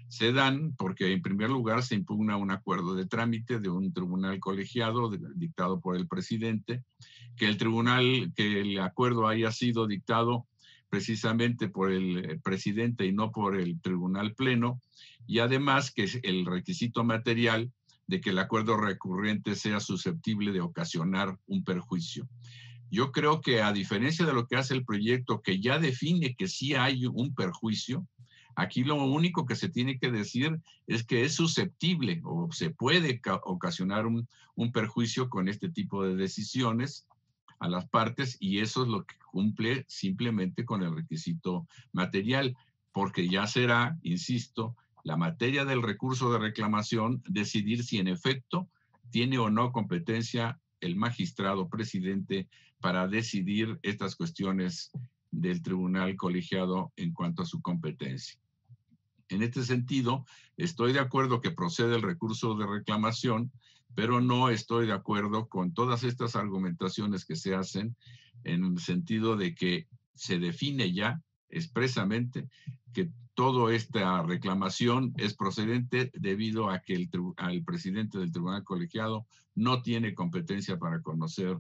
D: se dan porque, en primer lugar, se impugna un acuerdo de trámite de un tribunal colegiado dictado por el presidente, que el acuerdo haya sido dictado precisamente por el presidente y no por el tribunal pleno, y además que el requisito material de que el acuerdo recurrente sea susceptible de ocasionar un perjuicio. Yo creo que, a diferencia de lo que hace el proyecto, que ya define que sí hay un perjuicio, aquí lo único que se tiene que decir es que es susceptible o se puede ocasionar un perjuicio con este tipo de decisiones a las partes, y eso es lo que cumple simplemente con el requisito material, porque ya será, insisto, la materia del recurso de reclamación decidir si en efecto tiene o no competencia el magistrado presidente para decidir estas cuestiones del tribunal colegiado en cuanto a su competencia. En este sentido, estoy de acuerdo que procede el recurso de reclamación, pero no estoy de acuerdo con todas estas argumentaciones que se hacen en el sentido de que se define ya expresamente que toda esta reclamación es procedente debido a que el presidente del tribunal colegiado no tiene competencia para conocer,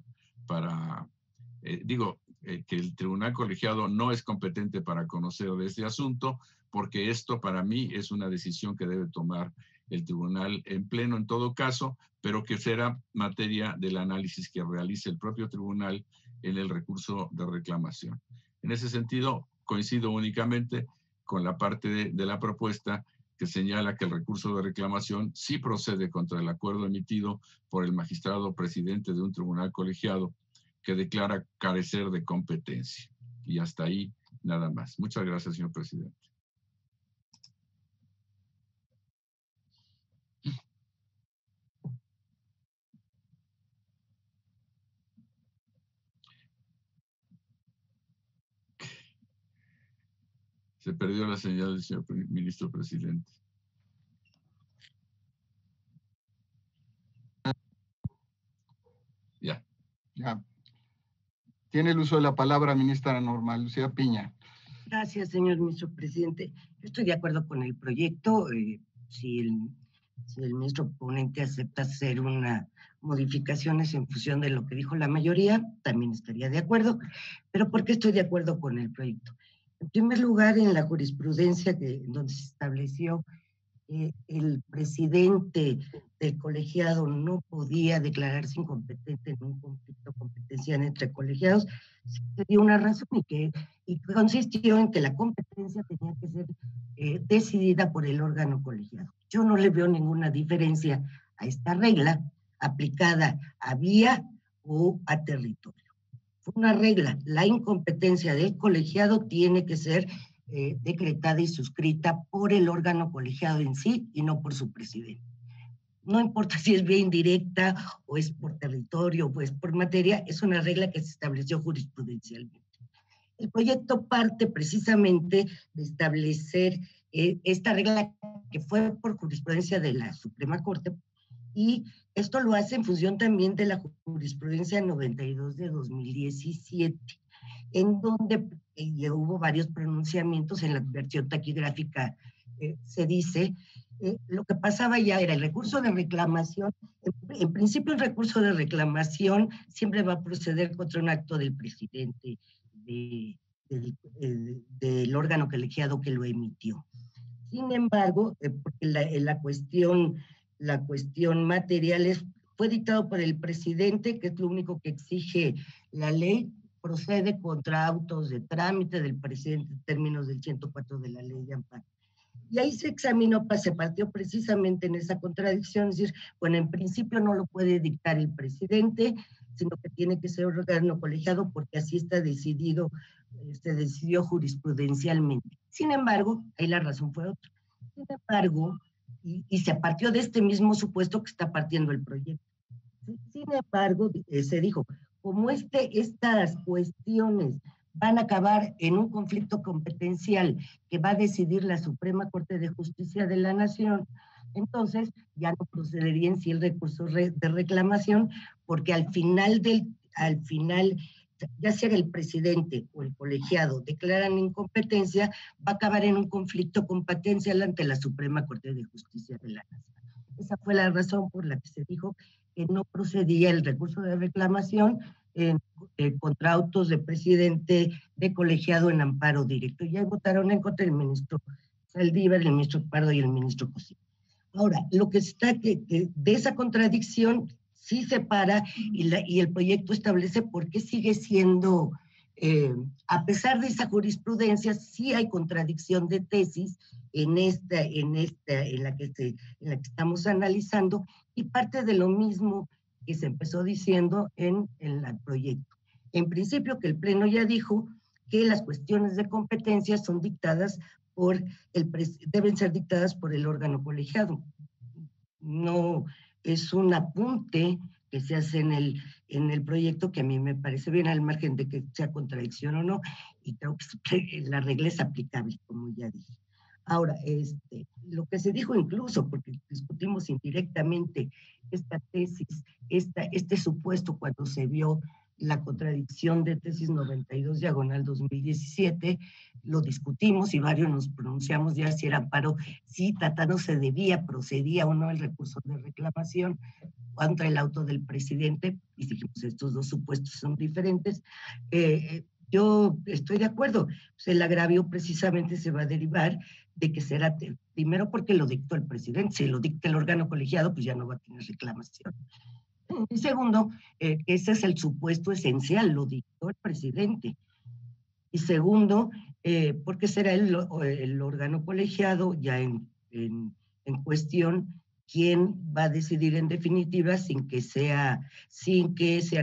D: que el tribunal colegiado no es competente para conocer de este asunto, porque esto para mí es una decisión que debe tomar el tribunal en pleno en todo caso, pero que será materia del análisis que realice el propio tribunal en el recurso de reclamación. En ese sentido, coincido únicamente con la parte de la propuesta que señala que el recurso de reclamación sí procede contra el acuerdo emitido por el magistrado presidente de un tribunal colegiado que declara carecer de competencia. Y hasta ahí nada más. Muchas gracias, señor presidente. Se perdió la señal del señor ministro presidente. Ya.
B: Ya. Tiene el uso de la palabra ministra Norma Lucía Piña.
E: Gracias, señor ministro presidente. Yo estoy de acuerdo con el proyecto. Si el ministro ponente acepta hacer unas modificaciones en función de lo que dijo la mayoría, también estaría de acuerdo. Pero ¿por qué estoy de acuerdo con el proyecto? En primer lugar, en la jurisprudencia donde se estableció que el presidente del colegiado no podía declararse incompetente en un conflicto competencial entre colegiados, se dio una razón y consistió en que la competencia tenía que ser decidida por el órgano colegiado. Yo no le veo ninguna diferencia a esta regla aplicada a vía o a territorio. Fue una regla, la incompetencia del colegiado tiene que ser decretada y suscrita por el órgano colegiado en sí y no por su presidente. No importa si es vía indirecta o es por territorio o es por materia, es una regla que se estableció jurisprudencialmente. El proyecto parte precisamente de establecer esta regla que fue por jurisprudencia de la Suprema Corte, y esto lo hace en función también de la jurisprudencia 92 de 2017, en donde hubo varios pronunciamientos. En la versión taquigráfica se dice, lo que pasaba ya era el recurso de reclamación. En principio el recurso de reclamación siempre va a proceder contra un acto del presidente del órgano colegiado que lo emitió. Sin embargo, porque la cuestión material fue dictado por el presidente, que es lo único que exige la ley, procede contra autos de trámite del presidente en términos del 104 de la ley de amparo. Y ahí se examinó, se partió precisamente en esa contradicción, es decir, bueno, en principio no lo puede dictar el presidente, sino que tiene que ser órgano colegiado porque así está decidido, se decidió jurisprudencialmente. Sin embargo, ahí la razón fue otra. Sin embargo, y se partió de este mismo supuesto que está partiendo el proyecto. Sin embargo, se dijo, como estas cuestiones van a acabar en un conflicto competencial que va a decidir la Suprema Corte de Justicia de la Nación, entonces ya no procedería en sí el recurso de reclamación, porque al final, ya sea el presidente o el colegiado declaran incompetencia, va a acabar en un conflicto competencial ante la Suprema Corte de Justicia de la Nación. Esa fue la razón por la que se dijo que no procedía el recurso de reclamación contra autos de presidente, de colegiado en amparo directo. Ya votaron en contra el ministro Saldívar, el ministro Pardo y el ministro Cosío. Ahora, lo que está que de esa contradicción sí se para y el proyecto establece por qué sigue siendo, a pesar de esa jurisprudencia, sí hay contradicción de tesis en la que estamos analizando, y parte de lo mismo que se empezó diciendo en el proyecto. En principio, que el Pleno ya dijo que las cuestiones de competencia son dictadas deben ser dictadas por el órgano colegiado. No es un apunte que se hace en el proyecto que a mí me parece bien, al margen de que sea contradicción o no, y creo que la regla es aplicable, como ya dije. Ahora, lo que se dijo incluso, porque discutimos indirectamente esta tesis, este supuesto cuando se vio la contradicción de tesis 92/2017, lo discutimos y varios nos pronunciamos ya si era amparo, si tratándose procedía o no el recurso de reclamación contra el auto del presidente, y dijimos estos dos supuestos son diferentes. Yo estoy de acuerdo, pues el agravio precisamente se va a derivar de que será, primero porque lo dictó el presidente, si lo dicta el órgano colegiado, pues ya no va a tener reclamación. Y segundo, ese es el supuesto esencial, lo dictó el presidente. Y segundo, porque será el órgano colegiado ya en cuestión quien va a decidir en definitiva sin que sea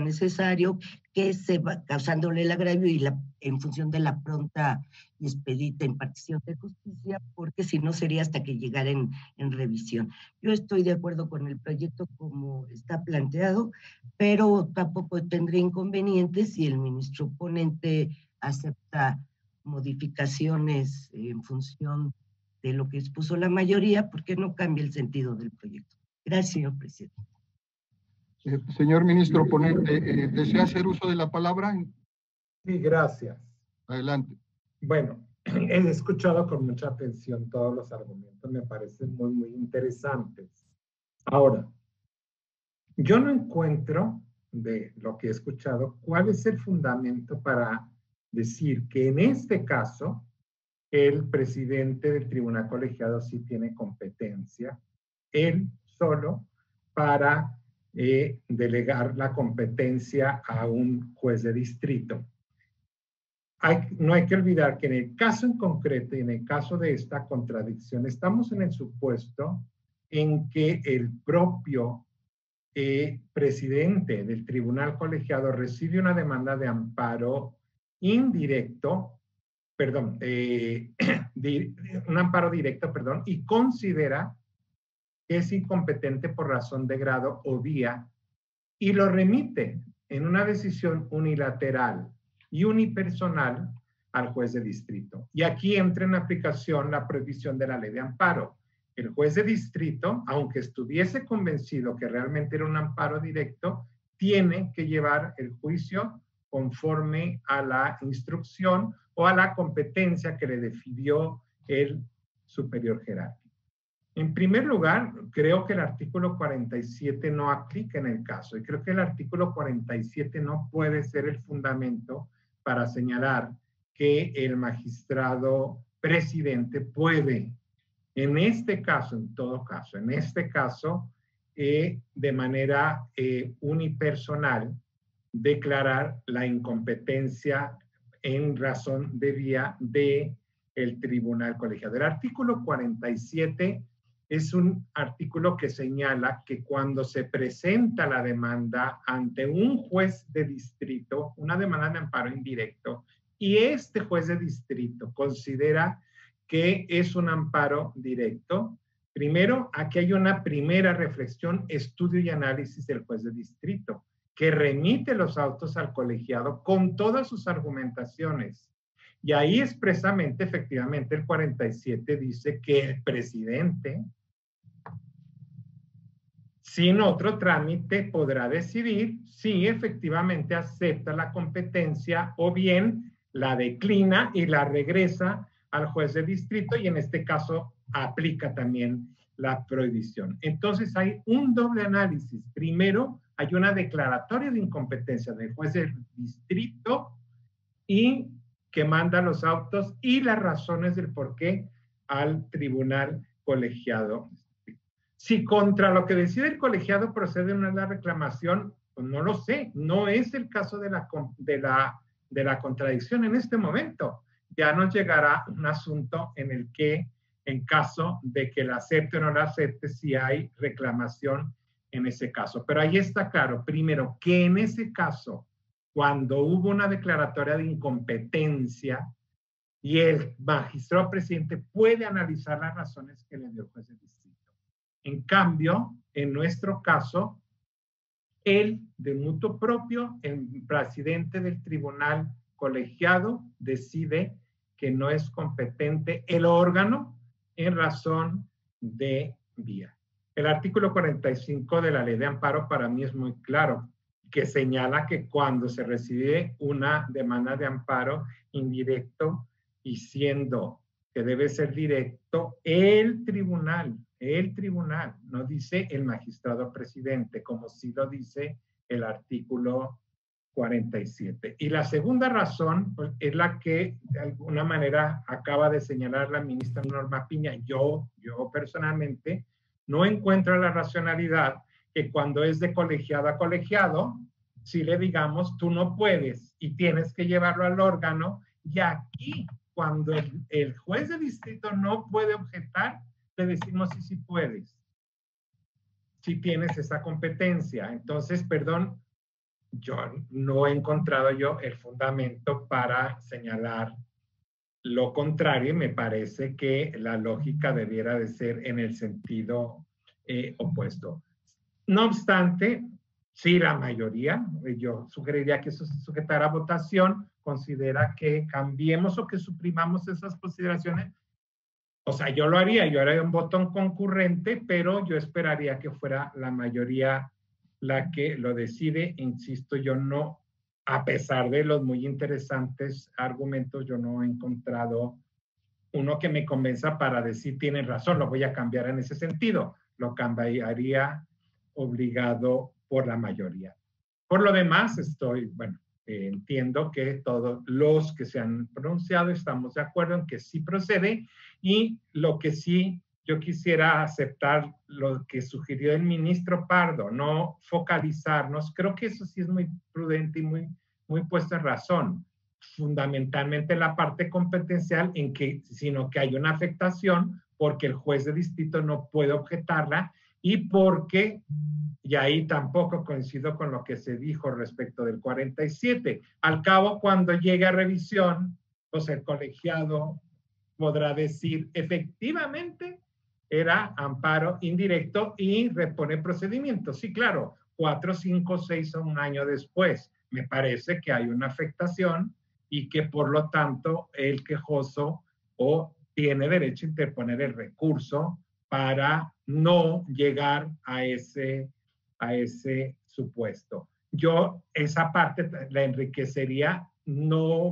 E: necesario, que se va causándole el agravio en función de la pronta y expedita impartición de justicia, porque si no sería hasta que llegara en revisión. Yo estoy de acuerdo con el proyecto como está planteado, pero tampoco tendré inconvenientes si el ministro ponente acepta modificaciones en función de lo que expuso la mayoría, porque no cambia el sentido del proyecto. Gracias, señor presidente.
B: Señor ministro ponente, ¿desea hacer uso de la palabra?
A: Sí, gracias.
B: Adelante.
A: Bueno, he escuchado con mucha atención todos los argumentos, me parecen muy, muy interesantes. Ahora, yo no encuentro de lo que he escuchado cuál es el fundamento para decir que en este caso el presidente del tribunal colegiado sí tiene competencia, él solo, para delegar la competencia a un juez de distrito. No hay que olvidar que en el caso en concreto y en el caso de esta contradicción, estamos en el supuesto en que el propio presidente del tribunal colegiado recibe una demanda de amparo indirecto, un amparo directo, y considera que es incompetente por razón de grado o vía y lo remite en una decisión unilateral y unipersonal al juez de distrito. Y aquí entra en aplicación la prohibición de la ley de amparo. El juez de distrito, aunque estuviese convencido que realmente era un amparo directo, tiene que llevar el juicio conforme a la instrucción o a la competencia que le definió el superior jerárquico. En primer lugar, creo que el artículo 47 no aplica en el caso, y creo que el artículo 47 no puede ser el fundamento para señalar que el magistrado presidente puede, en este caso, en todo caso, en este caso, de manera unipersonal, declarar la incompetencia en razón de vía del tribunal colegiado. El artículo 47 es un artículo que señala que cuando se presenta la demanda ante un juez de distrito, una demanda de amparo indirecto, y este juez de distrito considera que es un amparo directo, primero, aquí hay una primera reflexión, estudio y análisis del juez de distrito, que remite los autos al colegiado con todas sus argumentaciones. Y ahí expresamente, efectivamente, el 47 dice que el presidente, sin otro trámite, podrá decidir si efectivamente acepta la competencia o bien la declina y la regresa al juez de distrito, y en este caso aplica también la prohibición. Entonces hay un doble análisis. Primero, hay una declaratoria de incompetencia del juez de distrito y que manda los autos y las razones del por qué al tribunal colegiado. Si contra lo que decide el colegiado procede una reclamación, pues no lo sé, no es el caso de la contradicción en este momento. Ya nos llegará un asunto en el que, en caso de que la acepte o no la acepte, si hay reclamación en ese caso. Pero ahí está claro, primero, que en ese caso, cuando hubo una declaratoria de incompetencia y el magistrado presidente puede analizar las razones que le dio el juez de distrito. En cambio, en nuestro caso, él, de mutuo propio, el presidente del tribunal colegiado, decide que no es competente el órgano en razón de vía. El artículo 45 de la Ley de Amparo para mí es muy claro, que señala que cuando se recibe una demanda de amparo indirecto y siendo que debe ser directo, el tribunal, no dice el magistrado presidente, como sí lo dice el artículo 47. Y la segunda razón pues, es la que de alguna manera acaba de señalar la ministra Norma Piña. Yo personalmente no encuentro la racionalidad que cuando es de colegiado a colegiado, si le digamos, tú no puedes y tienes que llevarlo al órgano, y aquí, cuando el juez de distrito no puede objetar, le decimos sí puedes, si tienes esa competencia. Entonces, perdón, yo no he encontrado el fundamento para señalar lo contrario, y me parece que la lógica debiera de ser en el sentido opuesto. No obstante, sí, la mayoría, yo sugeriría que eso se sujetara a votación, considera que cambiemos o que suprimamos esas consideraciones. O sea, yo haría un botón concurrente, pero yo esperaría que fuera la mayoría la que lo decide. Insisto, yo no, a pesar de los muy interesantes argumentos, yo no he encontrado uno que me convenza para decir tienen razón, lo voy a cambiar en ese sentido. Lo cambiaría obligado por la mayoría. Por lo demás, entiendo que todos los que se han pronunciado estamos de acuerdo en que sí procede, y lo que sí yo quisiera aceptar lo que sugirió el ministro Pardo, no focalizarnos, creo que eso sí es muy prudente y muy puesto en razón, fundamentalmente la parte competencial, sino que hay una afectación porque el juez de distrito no puede objetarla, y porque, y ahí tampoco coincido con lo que se dijo respecto del 47, al cabo cuando llegue a revisión, pues el colegiado podrá decir efectivamente era amparo indirecto y repone procedimiento. Sí, claro, 4, 5, 6 o un año después, me parece que hay una afectación y que por lo tanto el quejoso tiene derecho a interponer el recurso para no llegar a ese supuesto. Yo esa parte la enriquecería no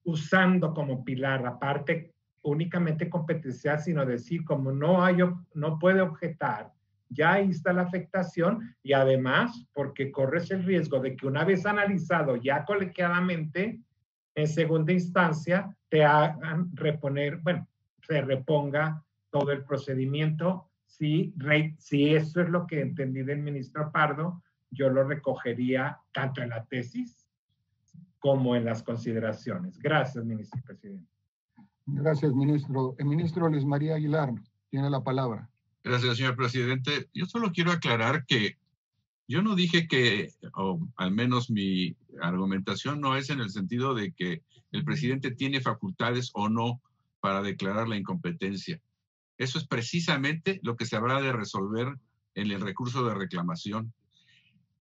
A: usando como pilar la parte únicamente competencial, sino decir como no puede objetar, ya ahí está la afectación, y además porque corres el riesgo de que una vez analizado ya colegiadamente, en segunda instancia te hagan se reponga todo el procedimiento. Si eso es lo que entendí del ministro Pardo, yo lo recogería tanto en la tesis como en las consideraciones. Gracias, ministro presidente.
B: Gracias, ministro. El ministro Luis María Aguilar tiene la palabra.
D: Gracias, señor presidente. Yo solo quiero aclarar que yo no dije que, o al menos mi argumentación no es en el sentido de que el presidente tiene facultades o no para declarar la incompetencia. Eso es precisamente lo que se habrá de resolver en el recurso de reclamación.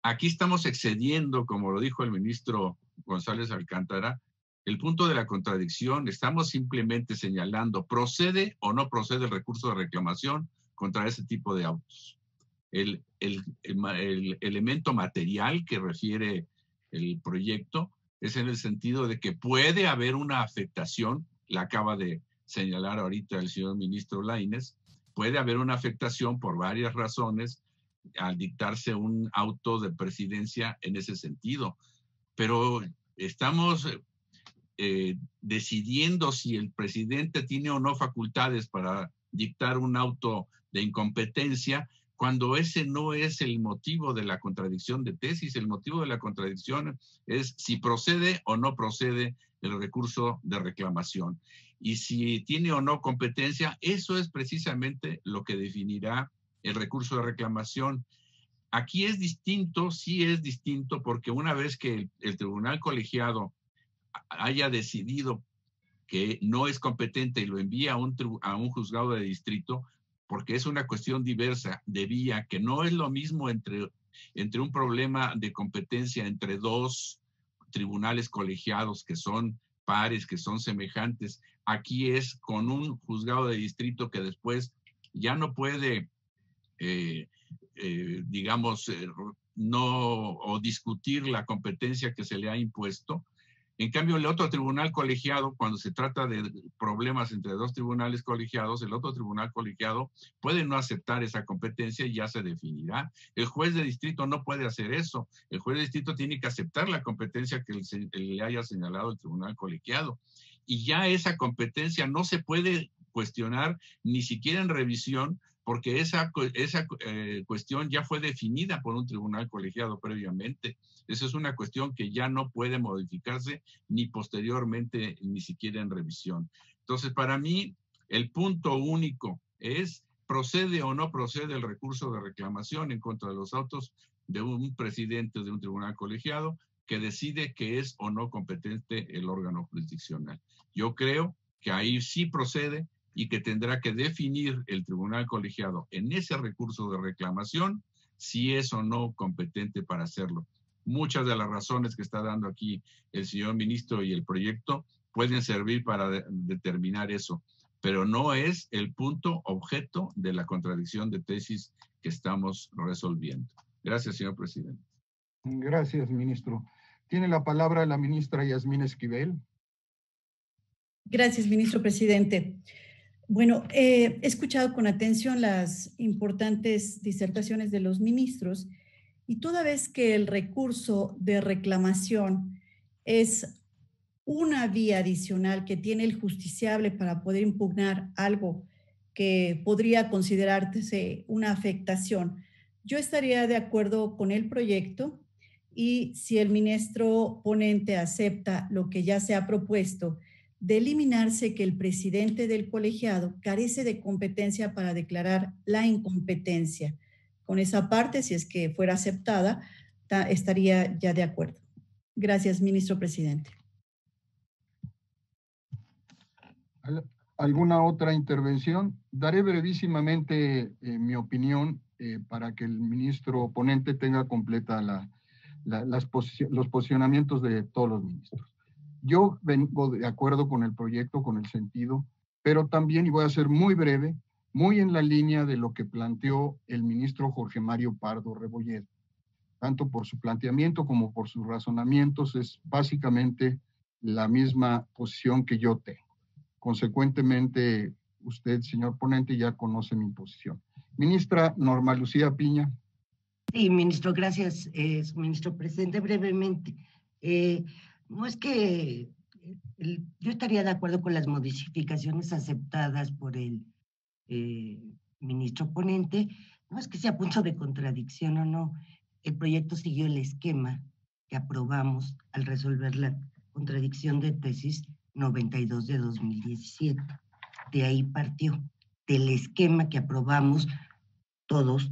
D: aquí estamos excediendo, como lo dijo el ministro González Alcántara, el punto de la contradicción. Estamos simplemente señalando, ¿procede o no procede el recurso de reclamación contra ese tipo de autos? El elemento material que refiere el proyecto es en el sentido de que puede haber una afectación, la acaba de señalar ahorita el señor ministro Lainez, puede haber una afectación por varias razones al dictarse un auto de presidencia en ese sentido. Pero estamos decidiendo si el presidente tiene o no facultades para dictar un auto de incompetencia, cuando ese no es el motivo de la contradicción de tesis. El motivo de la contradicción es si procede o no procede el recurso de reclamación. Y si tiene o no competencia, eso es precisamente lo que definirá el recurso de reclamación. Aquí es distinto, sí es distinto, porque una vez que el tribunal colegiado haya decidido que no es competente y lo envía a un juzgado de distrito, porque es una cuestión diversa de vía, que no es lo mismo entre un problema de competencia entre dos tribunales colegiados que son pares, que son semejantes. Aquí es con un juzgado de distrito que después ya no puede, no discutir la competencia que se le ha impuesto. En cambio, el otro tribunal colegiado, cuando se trata de problemas entre dos tribunales colegiados, el otro tribunal colegiado puede no aceptar esa competencia y ya se definirá. El juez de distrito no puede hacer eso. El juez de distrito tiene que aceptar la competencia que le haya señalado el tribunal colegiado. Y ya esa competencia no se puede cuestionar ni siquiera en revisión, porque esa cuestión ya fue definida por un tribunal colegiado previamente. Esa es una cuestión que ya no puede modificarse ni posteriormente, ni siquiera en revisión. Entonces, para mí, el punto único es, ¿procede o no procede el recurso de reclamación en contra de los autos de un presidente de un tribunal colegiado que decide que es o no competente el órgano jurisdiccional? Yo creo que ahí sí procede, y que tendrá que definir el tribunal colegiado en ese recurso de reclamación si es o no competente para hacerlo. Muchas de las razones que está dando aquí el señor ministro y el proyecto pueden servir para determinar eso, pero no es el punto objeto de la contradicción de tesis que estamos resolviendo. Gracias, señor presidente.
B: Gracias, ministro. Tiene la palabra la ministra Yasmín Esquivel.
H: Gracias, ministro presidente. Bueno, he escuchado con atención las importantes disertaciones de los ministros y toda vez que el recurso de reclamación es una vía adicional que tiene el justiciable para poder impugnar algo que podría considerarse una afectación, yo estaría de acuerdo con el proyecto, y si el ministro ponente acepta lo que ya se ha propuesto, de eliminarse que el presidente del colegiado carece de competencia para declarar la incompetencia. Con esa parte, si es que fuera aceptada, estaría ya de acuerdo. Gracias, ministro presidente.
B: ¿Alguna otra intervención? Daré brevísimamente mi opinión para que el ministro ponente tenga completa los posicionamientos de todos los ministros. Yo vengo de acuerdo con el proyecto, con el sentido, pero también, y voy a ser muy breve, muy en la línea de lo que planteó el ministro Jorge Mario Pardo Rebolledo. Tanto por su planteamiento como por sus razonamientos, es básicamente la misma posición que yo tengo. Consecuentemente, usted, señor ponente, ya conoce mi posición. Ministra Norma Lucía Piña.
E: Sí, ministro, gracias, ministro presidente. Brevemente, no es que yo estaría de acuerdo con las modificaciones aceptadas por el ministro ponente. No es que sea punto de contradicción o no. El proyecto siguió el esquema que aprobamos al resolver la contradicción de tesis 92 de 2017. De ahí partió, del esquema que aprobamos todos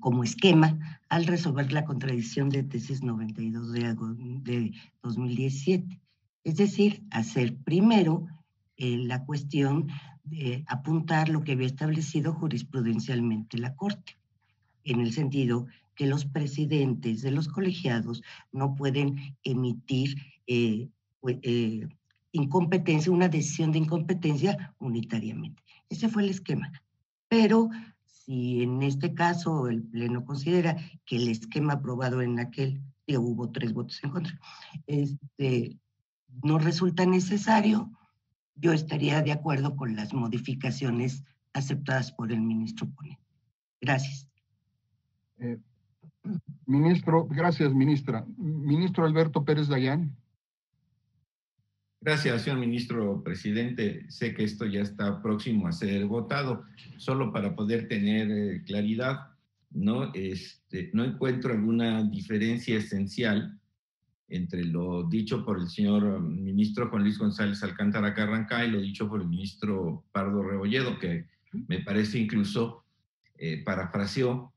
E: como esquema al resolver la contradicción de tesis 92 de 2017. Es decir, hacer primero la cuestión de apuntar lo que había establecido jurisprudencialmente la Corte, en el sentido que los presidentes de los colegiados no pueden emitir incompetencia, una decisión de incompetencia unitariamente. Ese fue el esquema. Pero si en este caso el Pleno considera que el esquema aprobado en aquel, hubo 3 votos en contra, no resulta necesario, yo estaría de acuerdo con las modificaciones aceptadas por el ministro ponente. Gracias.
B: Ministro, gracias, ministra. Ministro Alberto Pérez Dayán.
G: Gracias, señor ministro presidente. Sé que esto ya está próximo a ser votado. Solo para poder tener claridad, no encuentro alguna diferencia esencial entre lo dicho por el señor ministro Juan Luis González Alcántara Carrancá y lo dicho por el ministro Pardo Rebolledo, que me parece incluso parafraseó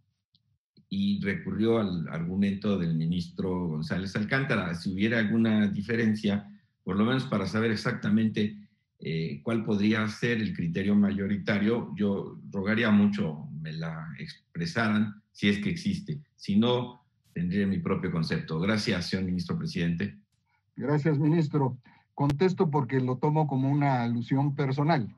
G: y recurrió al argumento del ministro González Alcántara. Si hubiera alguna diferencia, por lo menos para saber exactamente cuál podría ser el criterio mayoritario, yo rogaría mucho me la expresaran si es que existe. Si no, tendría mi propio concepto. Gracias, señor ministro presidente.
B: Gracias, ministro. Contesto porque lo tomo como una alusión personal.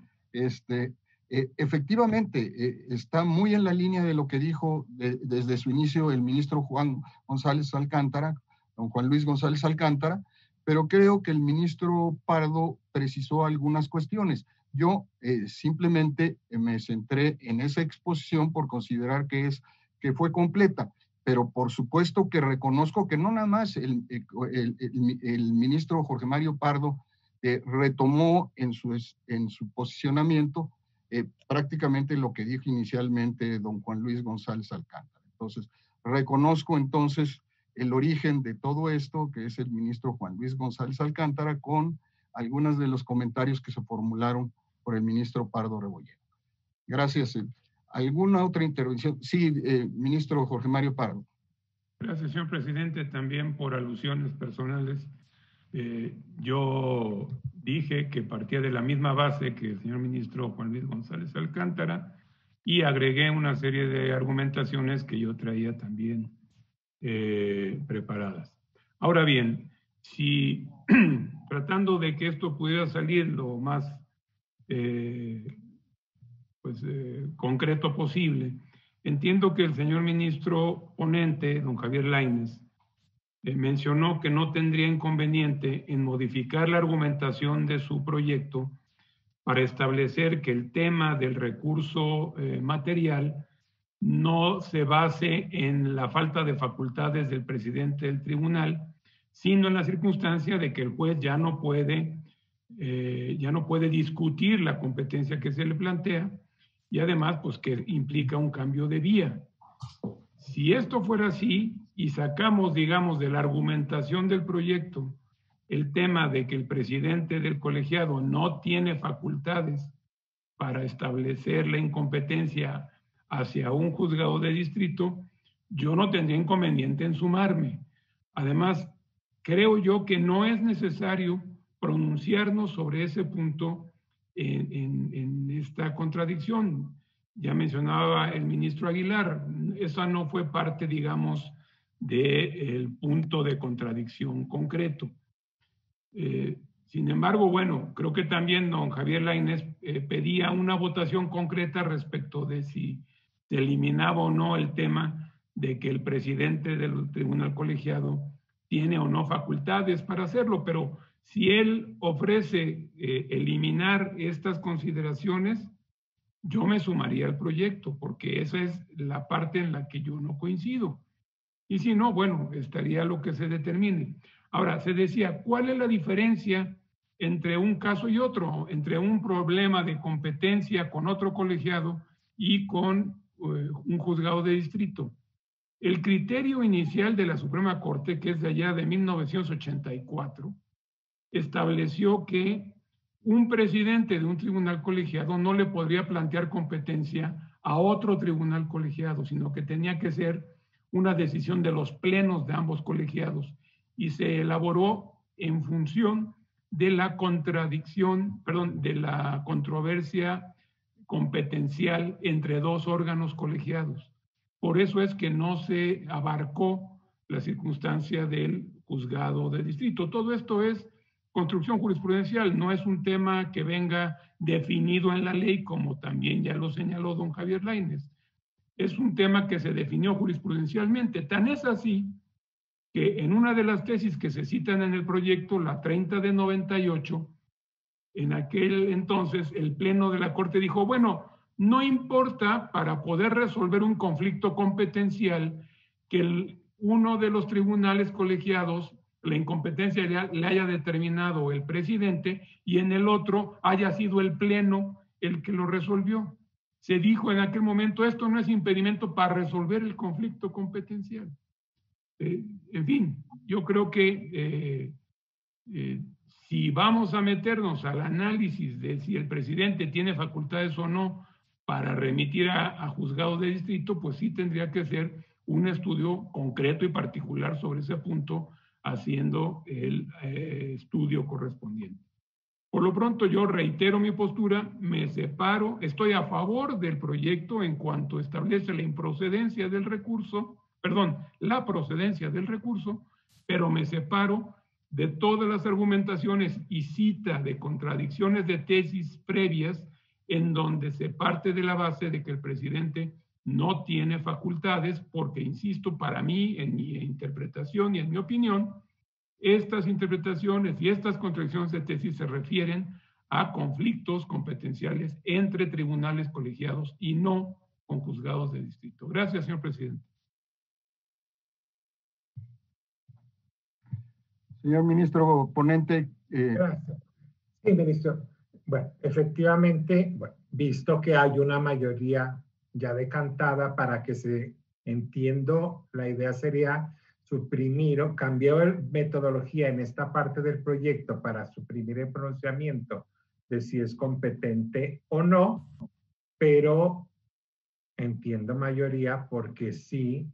B: Efectivamente, está muy en la línea de lo que dijo desde su inicio el ministro Juan González Alcántara, don Juan Luis González Alcántara, pero creo que el ministro Pardo precisó algunas cuestiones. Yo simplemente me centré en esa exposición por considerar que fue completa, pero por supuesto que reconozco que no nada más el ministro Jorge Mario Pardo retomó en su posicionamiento prácticamente lo que dijo inicialmente don Juan Luis González Alcántara. Entonces, reconozco entonces el origen de todo esto, que es el ministro Juan Luis González Alcántara, con algunos de los comentarios que se formularon por el ministro Pardo Rebolledo. Gracias. ¿Alguna otra intervención? Sí, ministro Jorge Mario Pardo.
I: Gracias, señor presidente, también por alusiones personales. Yo dije que partía de la misma base que el señor ministro Juan Luis González Alcántara y agregué una serie de argumentaciones que yo traía también preparadas. Ahora bien, si tratando de que esto pudiera salir lo más concreto posible, entiendo que el señor ministro ponente, don Javier Lainez, mencionó que no tendría inconveniente en modificar la argumentación de su proyecto para establecer que el tema del recurso material no se base en la falta de facultades del presidente del tribunal, sino en la circunstancia de que el juez ya no puede discutir la competencia que se le plantea y además pues que implica un cambio de vía. Si esto fuera así y sacamos, digamos, de la argumentación del proyecto el tema de que el presidente del colegiado no tiene facultades para establecer la incompetencia hacia un juzgado de distrito, yo no tendría inconveniente en sumarme. Además, creo yo que no es necesario pronunciarnos sobre ese punto en esta contradicción. Ya mencionaba el ministro Aguilar, esa no fue parte, digamos, del punto de contradicción concreto. Sin embargo, bueno, creo que también don Javier Lainez pedía una votación concreta respecto de si se eliminaba o no el tema de que el presidente del tribunal colegiado tiene o no facultades para hacerlo, pero si él ofrece eliminar estas consideraciones, yo me sumaría al proyecto, porque esa es la parte en la que yo no coincido. Y si no, bueno, estaría lo que se determine. Ahora, se decía, ¿cuál es la diferencia entre un caso y otro? Entre un problema de competencia con otro colegiado y con un juzgado de distrito. El criterio inicial de la Suprema Corte, que es de allá de 1984, estableció que un presidente de un tribunal colegiado no le podría plantear competencia a otro tribunal colegiado, sino que tenía que ser una decisión de los plenos de ambos colegiados y se elaboró en función de la de la controversia competencial entre dos órganos colegiados. por eso es que no se abarcó la circunstancia del juzgado de distrito. Todo esto es construcción jurisprudencial, no es un tema que venga definido en la ley, como también ya lo señaló don Javier Lainez. Es un tema que se definió jurisprudencialmente. Tan es así que en una de las tesis que se citan en el proyecto, la 30 de 98, en aquel entonces el Pleno de la Corte dijo, bueno, no importa para poder resolver un conflicto competencial que uno de los tribunales colegiados, la incompetencia le haya determinado el presidente y en el otro haya sido el Pleno el que lo resolvió. Se dijo en aquel momento, esto no es impedimento para resolver el conflicto competencial. En fin, yo creo que si vamos a meternos al análisis de si el presidente tiene facultades o no para remitir a juzgados de distrito, pues sí tendría que ser un estudio concreto y particular sobre ese punto, haciendo el estudio correspondiente. Por lo pronto yo reitero mi postura, me separo, estoy a favor del proyecto en cuanto establece la improcedencia del recurso, la procedencia del recurso, pero me separo de todas las argumentaciones y cita de contradicciones de tesis previas en donde se parte de la base de que el presidente no tiene facultades porque, insisto, para mí, en mi interpretación y en mi opinión, estas interpretaciones y estas contradicciones de tesis se refieren a conflictos competenciales entre tribunales colegiados y no con juzgados de distrito. Gracias, señor presidente.
B: Señor ministro ponente.
A: Gracias. Sí, ministro. Bueno, efectivamente, bueno, visto que hay una mayoría ya decantada para que se entiendo, la idea sería suprimir o cambiar metodología en esta parte del proyecto para suprimir el pronunciamiento de si es competente o no, pero entiendo mayoría porque sí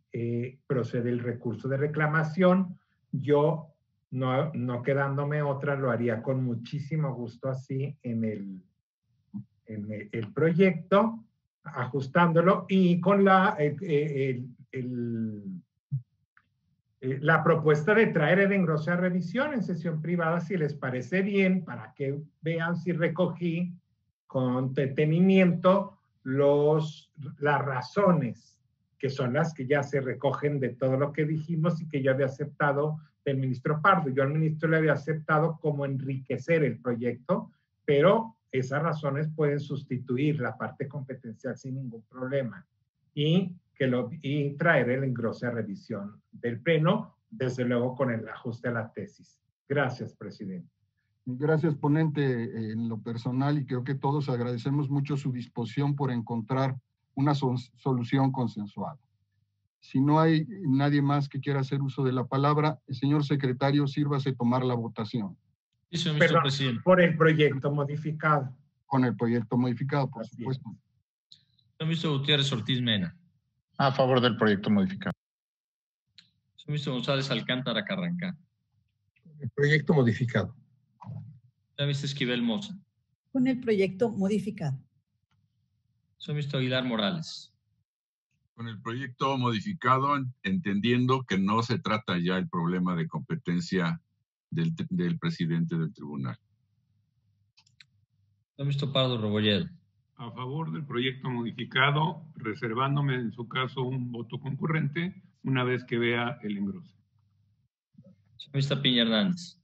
A: procede el recurso de reclamación. Yo, no quedándome otra, lo haría con muchísimo gusto así en el proyecto, ajustándolo y con la propuesta de traer el engrose a revisión en sesión privada, si les parece bien, para que vean si recogí con detenimiento las razones, que son las que ya se recogen de todo lo que dijimos y que yo había aceptado del ministro Pardo. Yo al ministro le había aceptado como enriquecer el proyecto, pero esas razones pueden sustituir la parte competencial sin ningún problema y traer el engrose a revisión del Pleno, desde luego con el ajuste a la tesis. Gracias, presidente.
B: Gracias, ponente, en lo personal, y creo que todos agradecemos mucho su disposición por encontrar una solución consensuada. Si no hay nadie más que quiera hacer uso de la palabra, el señor secretario, sírvase tomar la votación.
C: Sí, señor ministro presidente.
A: Por el proyecto modificado.
B: Con el proyecto modificado, por supuesto.
C: Señor ministro Gutiérrez Ortiz Mena.
F: A favor del proyecto modificado.
C: Señor ministro González Alcántara Carrancá.
K: El proyecto modificado.
C: Señor ministro Esquivel Moza.
H: Con el proyecto modificado.
C: Señor ministro Aguilar Morales.
D: Con el proyecto modificado, entendiendo que no se trata ya el problema de competencia del presidente del tribunal.
C: Señor ministro Pardo Rebolledo.
I: A favor del proyecto modificado, reservándome en su caso un voto concurrente una vez que vea el engrose.
C: Señor ministro Piña Hernández.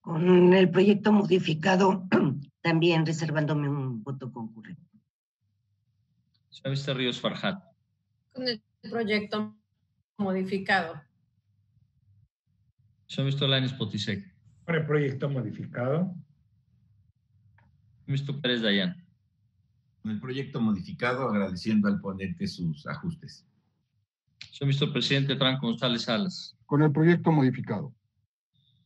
E: Con el proyecto modificado, también reservándome un voto concurrente.
C: Señor ministro Ríos Farjat.
J: Con el proyecto modificado.
C: Señor ministro Lainez Potisek.
A: Con el proyecto modificado.
C: Señor ministro Pérez Dayán.
G: Con el proyecto modificado, agradeciendo al ponente sus ajustes.
C: Señor ministro presidente Franco González Salas.
B: Con el proyecto modificado.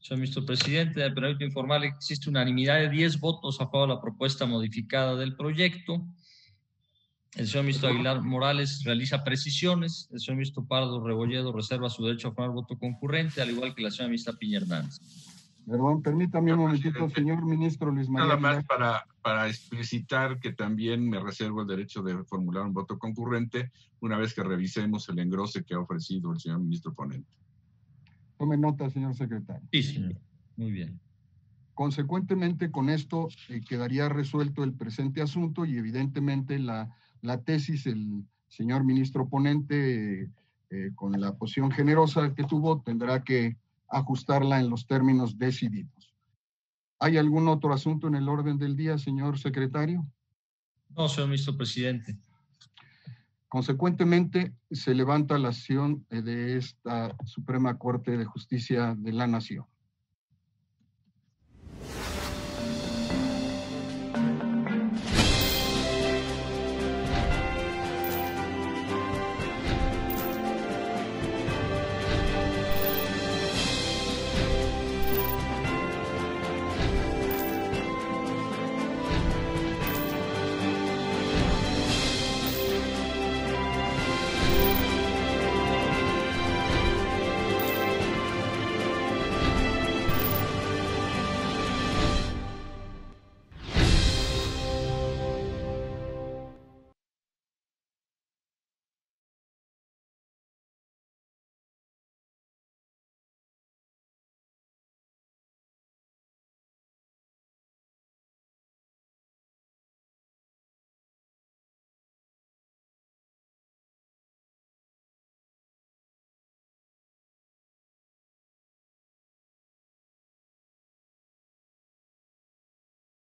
C: Señor ministro presidente, me permito informar que existe unanimidad de 10 votos a favor de la propuesta modificada del proyecto. El señor ministro Aguilar Morales realiza precisiones. El señor ministro Pardo Rebolledo reserva su derecho a formar voto concurrente, al igual que la señora ministra Piña Hernández.
B: Perdón, permítame un momentito,
D: presidente.
B: señor ministro Luis María.
D: Nada más para explicitar que también me reservo el derecho de formular un voto concurrente una vez que revisemos el engrose que ha ofrecido el señor ministro ponente.
B: Tome nota, señor secretario.
C: Sí, señor. Muy bien.
B: Consecuentemente, con esto quedaría resuelto el presente asunto y evidentemente la tesis, el señor ministro ponente, con la posición generosa que tuvo, tendrá que ajustarla en los términos decididos. ¿Hay algún otro asunto en el orden del día, señor secretario?
C: No, señor ministro presidente.
B: Consecuentemente, se levanta la sesión de esta Suprema Corte de Justicia de la Nación.